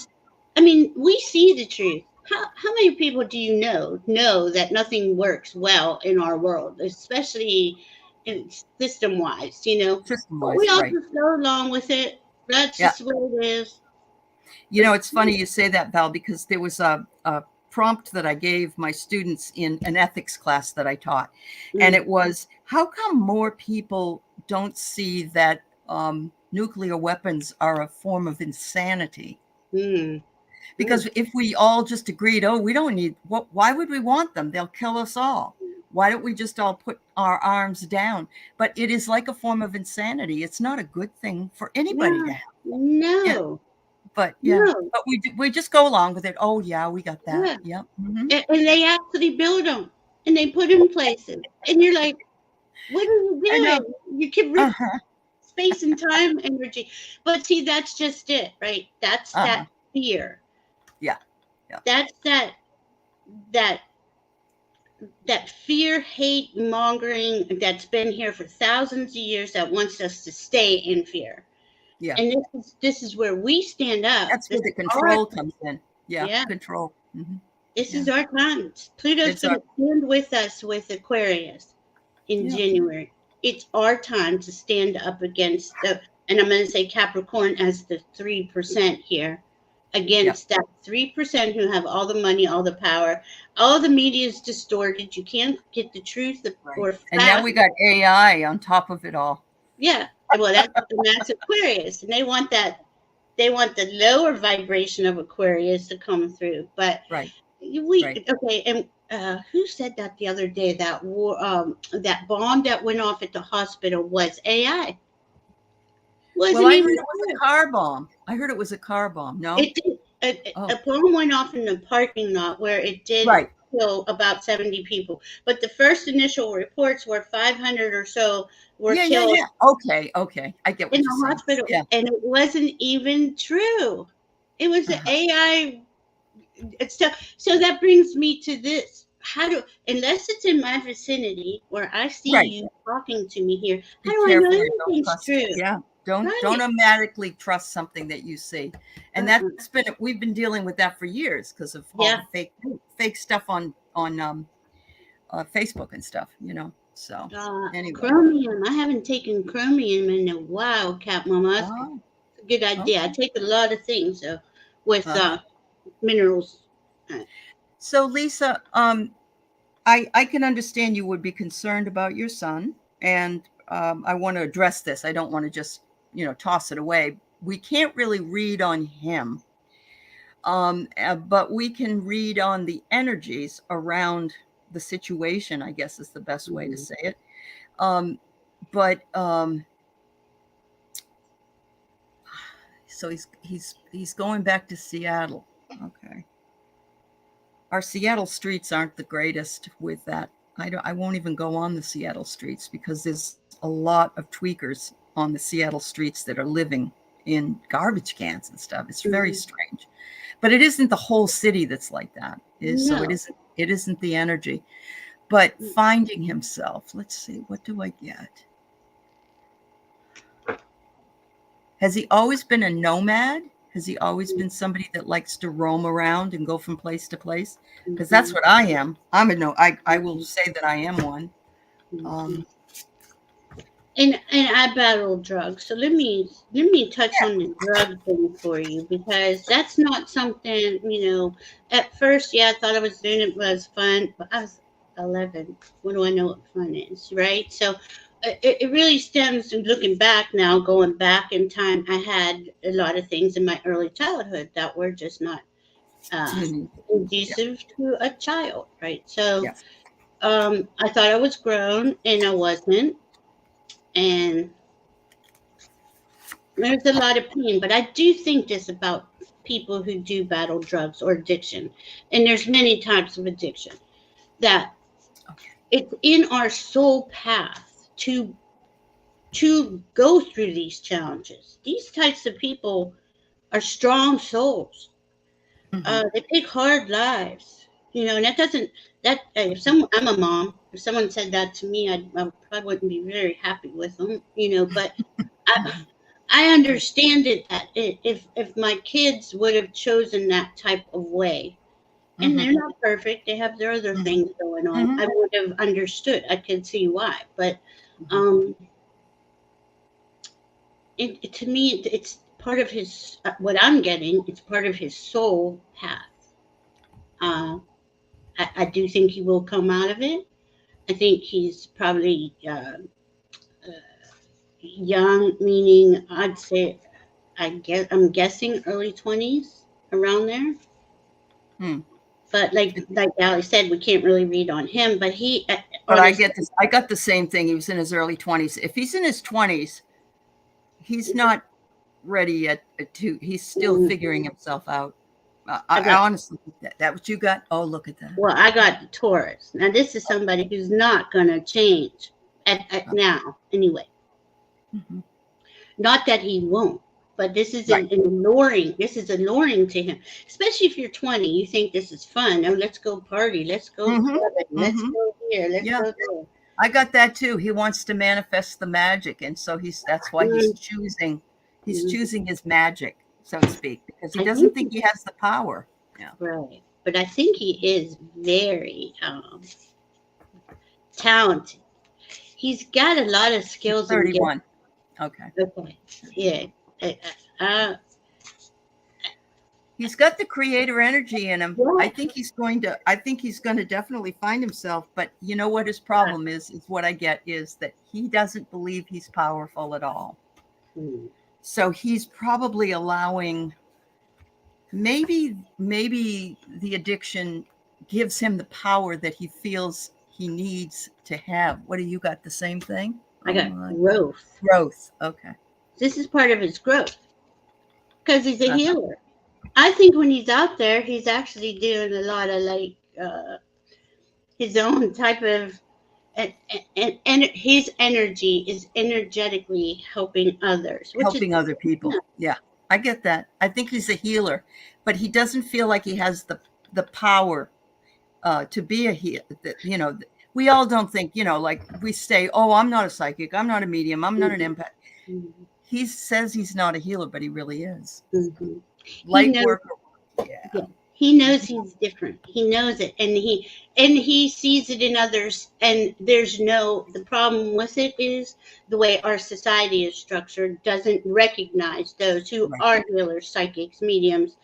B: I mean, we see the truth. How many people do you know that nothing works well in our world, especially in system wise,
A: System
B: But we
A: wise,
B: all
A: right.
B: just go along with it. That's
A: Yeah.
B: just what it is.
A: It's funny you say that, Val, because there was a prompt that I gave my students in an ethics class that I taught. And it was, how come more people don't see that nuclear weapons are a form of insanity?
B: Mm.
A: Because if we all just agreed, oh, we don't need, why would we want them? They'll kill us all. Why don't we just all put our arms down? But it is like a form of insanity. It's not a good thing for anybody to have. Yeah.
B: No,
A: But
B: no,
A: we just go along with it. Oh yeah, we got that.
B: yeah.
A: Yep. Mm-hmm.
B: And they actually build them and they put them places. And you're like, what are you
A: I know.
B: doing? You can rip
A: Uh-huh.
B: space and time energy. But see, that's just it, right? That's
A: Uh-huh.
B: that fear.
A: Yeah. Yeah.
B: That's that that fear, hate, mongering that's been here for thousands of years that wants us to stay in fear.
A: Yeah.
B: And this is where we stand up.
A: That's
B: This
A: where the
B: is our
A: control comes in.
B: Yeah.
A: Control.
B: This
A: Yeah.
B: is our time. Pluto's
A: It's
B: going
A: our,
B: to stand with us with Aquarius in
A: yeah.
B: January. It's our time to stand up against the, and I'm going to say Capricorn as the 3% here,
A: Yeah.
B: against that 3% who have all the money, all the power. All the media is distorted. You can't get the truth
A: Right.
B: or
A: And now
B: fact.
A: we got AI on top of it all.
B: Yeah. Well, that's Aquarius, and they want that. They want the lower vibration of Aquarius to come through, but
A: Right.
B: we
A: Right.
B: okay. And who said that the other day? That war, that bomb that went off at the hospital was AI.
A: Well,
B: Wasn't
A: I heard
B: even
A: it was a
B: true.
A: car bomb. I heard it was a car bomb. No?
B: It did. A
A: Oh,
B: bomb went off in the parking lot where it did
A: right.
B: kill about 70 people. But the first initial reports were 500 or so were
A: Yeah, yeah,
B: killed
A: yeah. Okay, okay. I get
B: in
A: what you're
B: the
A: saying.
B: hospital,
A: Yeah.
B: and it wasn't even true. It was the
A: Uh-huh.
B: AI. So that brings me to this. How do, unless it's in my vicinity where I see
A: Right.
B: you talking to me here, how
A: Be
B: do I know
A: careful and don't
B: anything's
A: trust it.
B: true?
A: Yeah. Don't
B: Right.
A: automatically trust something that you see. And
B: Uh-uh.
A: that's been we've been dealing with that for years because of all
B: Yeah.
A: the fake stuff on Facebook and stuff, you know. So anyway.
B: Chromium. I haven't taken chromium in a while, Cat Mama. That's
A: Oh,
B: a good idea. I
A: okay.
B: take a lot of things with
A: Uh-huh.
B: minerals. Uh,
A: So Lisa, I can understand you would be concerned about your son, and I want to address this. I don't want to just toss it away. We can't really read on him, but we can read on the energies around the situation. I guess is the best way to
B: mhm.
A: say it. Um, but so he's going back to Seattle. Okay. Our Seattle streets aren't the greatest with that. I won't even go on the Seattle streets because there's a lot of tweakers on the Seattle streets that are living in garbage cans and stuff. It's very
B: Mhm.
A: strange. But it isn't the whole city that's like that. So
B: No.
A: it isn't the energy. But finding himself, let's see, what do I get? Has he always been a nomad? Has he always been somebody that likes to roam around and go from place to place? Because that's
B: Mhm.
A: what I am. I'm a no. I will
B: Mhm.
A: say that I am one.
B: Mhm. And I battle drugs. So let me touch on the drug thing for you, because that's not something, at first, yeah, I thought I was doing it was fun, but I was 11. What do I know what fun is, right? So it really stems to looking back now, going back in time. I had a lot of things in my early childhood that were just not uh,
A: Yeah.
B: conducive to a child, right? So
A: Yes.
B: I thought I was grown and I wasn't. And there's a lot of pain, but I do think this about people who do battle drugs or addiction. And there's many types of addiction, that
A: Okay.
B: it's in our soul path to go through these challenges. These types of people are strong souls.
A: Mm-hmm.
B: They pick hard lives, and that doesn't that if some I'm a mom. If someone said that to me, I probably wouldn't be very happy with them, But I,
A: Mm-hmm.
B: I understand it, that if my kids would have chosen that type of way, and they're
A: Mm-hmm.
B: not perfect, they have their other
A: Mm-hmm.
B: things going on,
A: Mm-hmm.
B: I would have understood. I could see why, but
A: Mm-hmm.
B: um, to me, it's part of his. What I'm getting, it's part of his soul path. Uh, I do think he will come out of it. I think he's probably young, meaning I'd say I'm guessing early 20s, around there.
A: Mm.
B: But like Ali said, we can't really read on him. But he,
A: But
B: on
A: I
B: his,
A: get this. I got the same thing. He was in his early 20s. If he's in his 20s, he's not ready yet he's still figuring himself out.
B: I
A: I
B: got,
A: honestly think that what you got. Oh, look at that.
B: well, I got the Taurus. Now this is somebody who's not gonna change at
A: Oh,
B: now anyway.
A: mhm.
B: Not that he won't, but this is
A: Right.
B: an alluring. This is alluring to him, especially if you're 20. You think this is fun. Oh, let's go party. Let's go
A: Hmm.
B: clubbing. Let's
A: Hmm.
B: go here. Let's
A: Yeah,
B: go there.
A: I got that too. He wants to manifest the magic, and so that's why he's
B: Mm-hmm.
A: choosing his magic, so to speak, because he
B: I
A: doesn't
B: think
A: think he has the power.
B: Right. But I think he is very talented. He's got a lot of
A: He's
B: skills and gifts.
A: 31. Okay.
B: Okay. Yeah. Uh, uh,
A: He's got the creator energy in him.
B: yeah.
A: I think he's going to definitely find himself, but you know what his problem is what I get is that he doesn't believe he's powerful at all.
B: Hmm.
A: So he's probably allowing maybe the addiction gives him the power that he feels he needs to have. What do you got? The same thing?
B: I
A: Oh
B: got
A: my.
B: growth.
A: Growth. Okay.
B: This is part of his growth because he's a
A: Uh-huh.
B: healer. I think when he's out there, he's actually doing a lot of like his own type of, and his energy is energetically helping others, which is
A: Helping other people.
B: yeah.
A: Yeah. I get that. I think he's a healer, but he doesn't feel like he has the power to be a healer. You know, we all don't think, you know, like we say, oh, I'm not a psychic, I'm not a medium, I'm not an
B: Mhm,
A: empath.
B: mhm,
A: He says he's not a healer, but he really is.
B: mhm. He
A: Light
B: knows.
A: worker. Yeah.
B: Yeah, he knows he's different. He knows it, and he sees it in others. And there's no the problem with it is the way our society is structured doesn't recognize those who
A: Right.
B: are healers, psychics, mediums.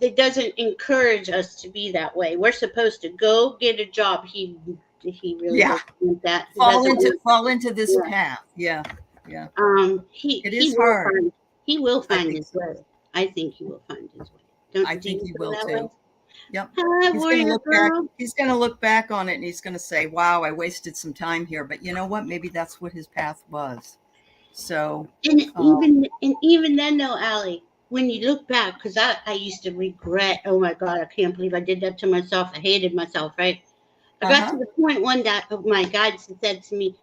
B: It doesn't encourage us to be that way. We're supposed to go get a job. He really
A: Yeah.
B: doesn't want that. He doesn't want.
A: Fall into this
B: Yeah.
A: path. Yeah. Yeah. It
B: He
A: is
B: will
A: hard.
B: find
A: I
B: his
A: think so.
B: way. I think he will find his way.
A: I
B: Do
A: think
B: you
A: he
B: feel
A: will
B: that way?
A: too. Yep.
B: Hi,
A: He's going to
B: warrior
A: look back.
B: girl.
A: He's going to look back on it and he's going to say, wow, I wasted some time here. But you know what? Maybe that's what his path was. So,
B: And even then, though, Allie, when you look back, because I used to regret. Oh my God, I can't believe I did that to myself. I hated myself. Right? I got
A: uh-huh.
B: to the point one that my guide said to me,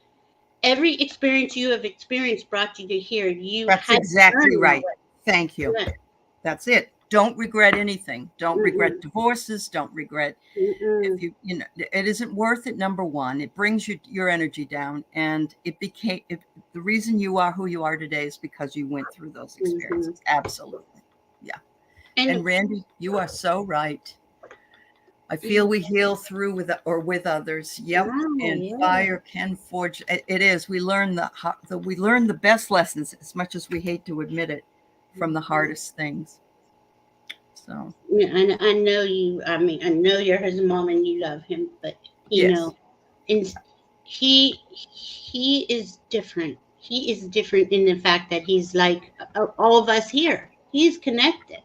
B: "Every experience you have experienced brought you to here. You
A: That's
B: had to
A: exactly
B: learn that
A: right.
B: way."
A: Thank you.
B: Yeah.
A: That's it. Don't regret anything. Don't regret
B: Mm-mm,
A: divorces. Don't regret if
B: mm-mm,
A: you know it isn't worth it. Number one, it brings your energy down, and the reason you are who you are today is because you went through those
B: mm-hmm.
A: experiences. Absolutely. Yeah.
B: And
A: And Randy, you are so right. I feel
B: mm,
A: we heal through with others. Yep.
B: wow,
A: And
B: yeah.
A: fire can forge. It is. We learn we learn the best lessons, as much as we hate to admit it, from the
B: Mhm.
A: hardest things. So
B: Yeah, I know you. I mean, I know you're his mom and you love him, but you
A: yes.
B: know, and he is different. He is different in the fact that he's like all of us here. He's connected.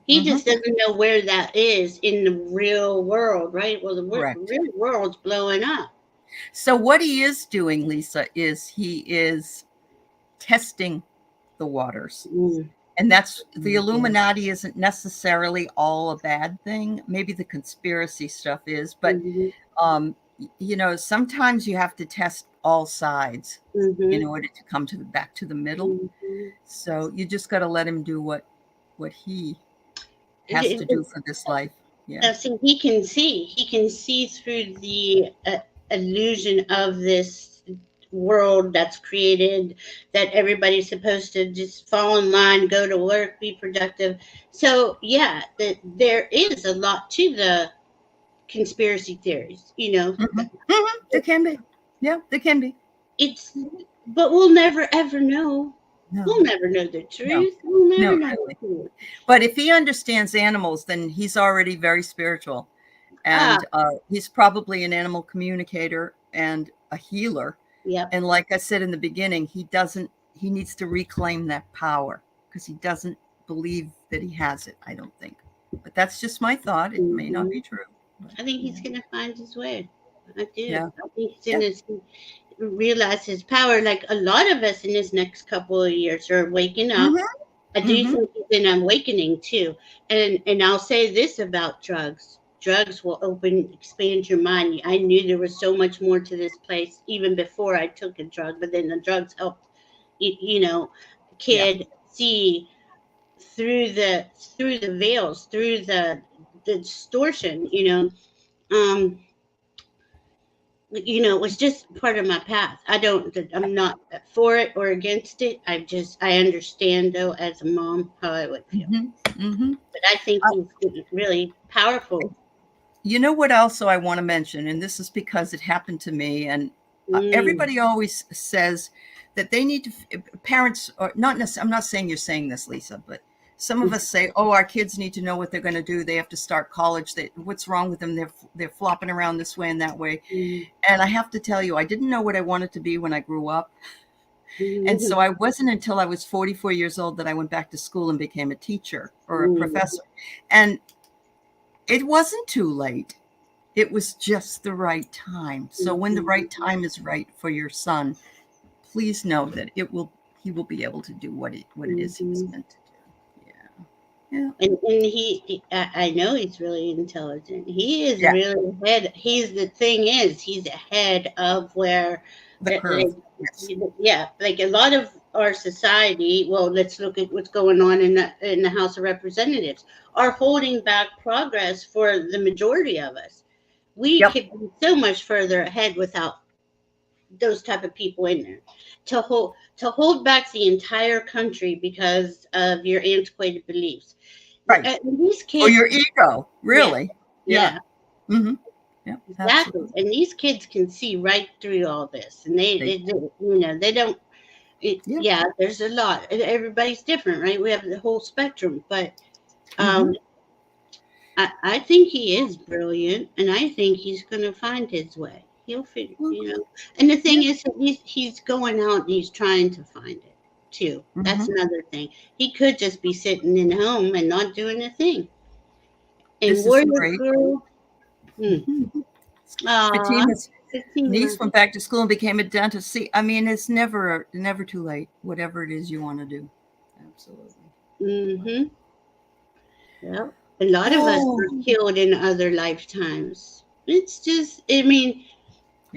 B: He
A: Hmm.
B: just doesn't know where that is in the real world, right? Well, the
A: Correct.
B: real world's blowing up.
A: So what he is doing, Lisa, is he is testing the waters.
B: Mm,
A: And that's the
B: mhm,
A: Illuminati isn't necessarily all a bad thing. Maybe the conspiracy stuff is, but
B: mhm,
A: you know, sometimes you have to test all sides in
B: mhm,
A: order to come back to the middle.
B: mhm.
A: So you just got to let him do what he
B: It,
A: has to do
B: it,
A: for this life. Yeah.
B: Now, see, he can see. He can see through the illusion of this world that's created, that everybody's supposed to just fall in line, go to work, be productive. So, yeah, there is a lot to the conspiracy theories.
A: Hmm. Hmm. There can be. Yeah, there can be.
B: It's, but we'll never ever know.
A: No,
B: We'll never know the
A: no,
B: truth. We'll never
A: no,
B: know the
A: really.
B: truth.
A: But if he understands animals, then he's already very spiritual.
B: Ah,
A: And he's probably an animal communicator and a healer.
B: yep.
A: And like I said in the beginning, he needs to reclaim that power because he doesn't believe that he has it, I don't think. But that's just my thought. It may not
B: Hmm.
A: be true. But,
B: I think
A: yeah.
B: he's going to find his way. I do.
A: Yeah.
B: I think he's
A: Yeah.
B: going to realize his power. Like a lot of us in this next couple of years are waking up.
A: Hmm.
B: I do
A: Hmm.
B: think he's an awakening too. And I'll say this about drugs. Drugs will expand your mind. I knew there was so much more to this place even before I took a drug, but then the drugs helped, a
A: Yeah.
B: kid see through the veils, through the distortion. Um, it was just part of my path. I'm not for it or against it. I understand though as a mom how I would feel.
A: Mm-hmm. Mm-hmm.
B: But I think he's really powerful.
A: You know what also I want to mention, and this is because it happened to me, and
B: Mm,
A: everybody always says that they need to, parents, or not necessarily, I'm not saying you're saying this, Lisa, but some of us say, oh, our kids need to know what they're going to do. They have to start college. What's wrong with them? They're flopping around this way and that way.
B: mm,
A: And I have to tell you, I didn't know what I wanted to be when I grew up. And
B: mm,
A: so I wasn't until I was 44 years old that I went back to school and became a teacher or a
B: mm,
A: professor. And it wasn't too late. It was just the right time. So when the
B: mhm,
A: right time is right for your son, please know that he will be able to do what it is he was
B: mhm.
A: meant to do. Yeah. Yeah.
B: And I know he's really intelligent. He is
A: Yeah.
B: really ahead. The thing is, he's ahead of where,
A: The curve.
B: like,
A: Yes.
B: yeah, like a lot of our society. Well, let's look at what's going on in the House of Representatives. Are holding back progress for the majority of us. We
A: Yep.
B: could be so much further ahead without those type of people in there to hold back the entire country because of your antiquated beliefs.
A: Right.
B: These
A: Or
B: kids,
A: your ego,
B: yeah,
A: really. Yeah.
B: yeah,
A: Mm-hmm. Yeah.
B: exactly.
A: Absolutely.
B: And these kids can see right through all this, and
A: They,
B: they don't.
A: yeah.
B: Yeah, there's a lot. Everybody's different, right? We have the whole spectrum, but
A: Mm-hmm.
B: um, I think he is brilliant, and I think he's going to find his way. He'll
A: Well,
B: figure. And the
A: yeah.
B: thing is, he's going out and he's trying to find it too. That's
A: Mm-hmm.
B: another thing. He could just be sitting in home and not doing a thing. And
A: This is
B: Warrior
A: great.
B: Girl, hmm,
A: Mhm.
B: aw,
A: Fatima's niece
B: Fatima.
A: went back to school and became a dentist. See, I mean, it's never too late. Whatever it is you want to do, absolutely.
B: Mm-hmm. Well, a lot of us were
A: Oh,
B: killed in other lifetimes. It's just, I mean,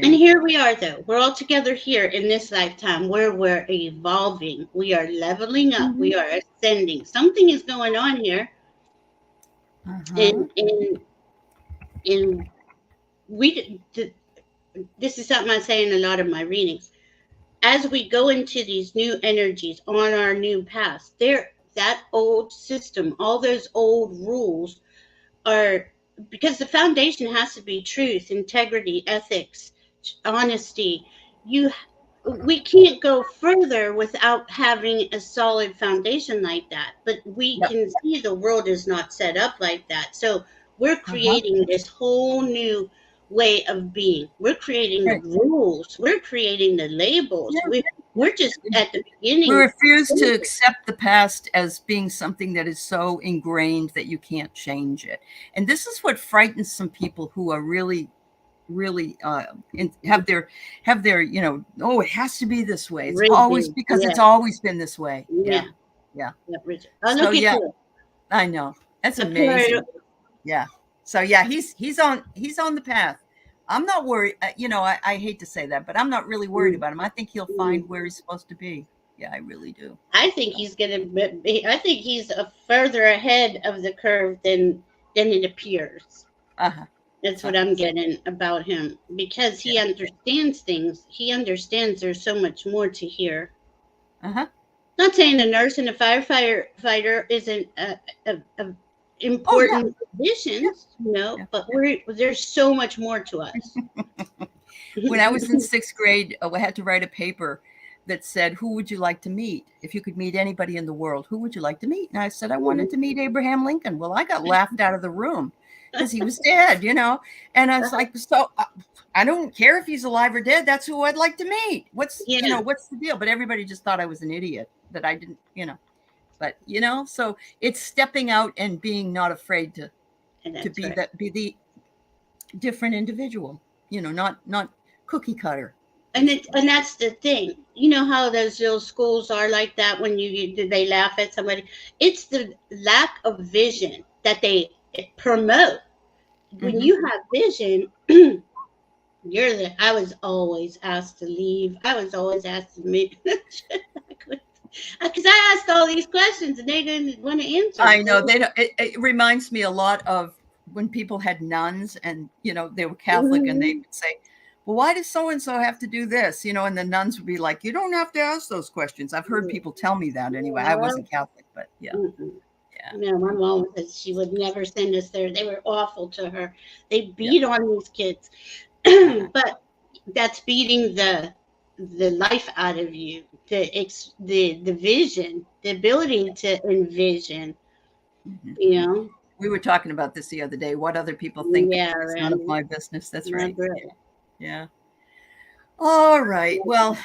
B: and
A: yeah.
B: here we are, though. We're all together here in this lifetime where we're evolving. We are leveling up.
A: Mm-hmm.
B: We are ascending. Something is going on here.
A: Uh-huh.
B: And this is something I say in a lot of my readings. As we go into these new energies on our new paths, that old system, all those old rules are, because the foundation has to be truth, integrity, ethics, honesty. You We can't go further without having a solid foundation like that. But we
A: Yep.
B: can see the world is not set up like that. So we're
A: Uh-huh.
B: creating this whole new way of being. We're creating the
A: Right.
B: rules. We're creating the labels.
A: Yeah.
B: We're just at the
A: We
B: beginning.
A: refuse to accept the past as being something that is so ingrained that you can't change it. And this is what frightens some people who are really have their oh, it has to be this way. It's always
B: Rigid.
A: because it's
B: Yeah.
A: always been this way. Yeah.
B: Yeah.
A: Yeah.
B: Yeah. Rigid. Oh,
A: So
B: look at
A: yeah,
B: you.
A: I know. That's
B: A pair.
A: amazing. Yeah. So yeah, he's on the path. I'm not worried. I hate to say that, but I'm not really worried about him. I think he'll find where he's supposed to be. Yeah, I really do.
B: I think he's gonna be. I think he's a further ahead of the curve than it appears.
A: Uh-huh.
B: That's what
A: Uh-huh.
B: I'm getting about him because he
A: Yeah.
B: understands things. He understands there's so much more to hear.
A: Uh-huh.
B: Not saying a nurse and a fighter isn't a
A: Oh yeah.
B: important
A: Yeah.
B: positions,
A: Yeah.
B: but there's so much more to us.
A: When I was in sixth grade, I had to write a paper that said, "Who would you like to meet? If you could meet anybody in the world, who would you like to meet?" And I said, "I wanted to meet Abraham Lincoln." Well, I got laughed out of the room because he was dead. And I was like, "So I don't care if he's alive or dead. That's who I'd like to meet.
B: Yeah,
A: What's the deal?" But everybody just thought I was an idiot that I didn't. But so it's stepping out and being not afraid
B: and
A: to
B: that's
A: be
B: right.
A: the different individual. Not cookie cutter,
B: And
A: basically.
B: that's the thing. You know how those little schools are like that when they laugh at somebody. It's the lack of vision that they promote. When
A: Mm-hmm.
B: you have vision, I was always asked to leave. I was always asked to meet because I asked all these questions and they didn't want to answer.
A: I know they don't. It reminds me a lot of when people had nuns and they were Catholic and they
B: Mhm.
A: would say, well, why does so-and-so have to do this? And the nuns would be like, you don't have to ask those questions. I've heard people tell me that anyway. I wasn't Catholic, but yeah.
B: Mm-mm.
A: Yeah.
B: No, my mom said she would never send us there. They were awful to her. They beat on these kids. But that's beating the life out of you, the vision, the ability to envision, you know.
A: We were talking about this the other day. What other people think
B: Yeah,
A: is none of my business. That's right.
B: right.
A: Yeah. All right. Well,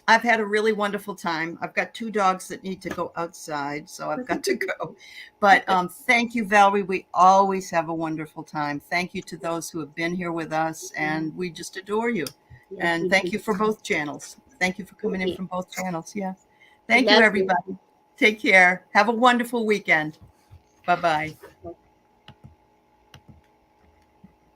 A: I've had a really wonderful time. I've got 2 dogs that need to go outside, so I've got to go. But thank you, Valerie. We always have a wonderful time. Thank you to those who have been here with us, and we just adore you. And thank you for both channels. Thank you for coming in from both channels. Yeah. Thank you, everybody. Take care. Have a wonderful weekend. Bye-bye.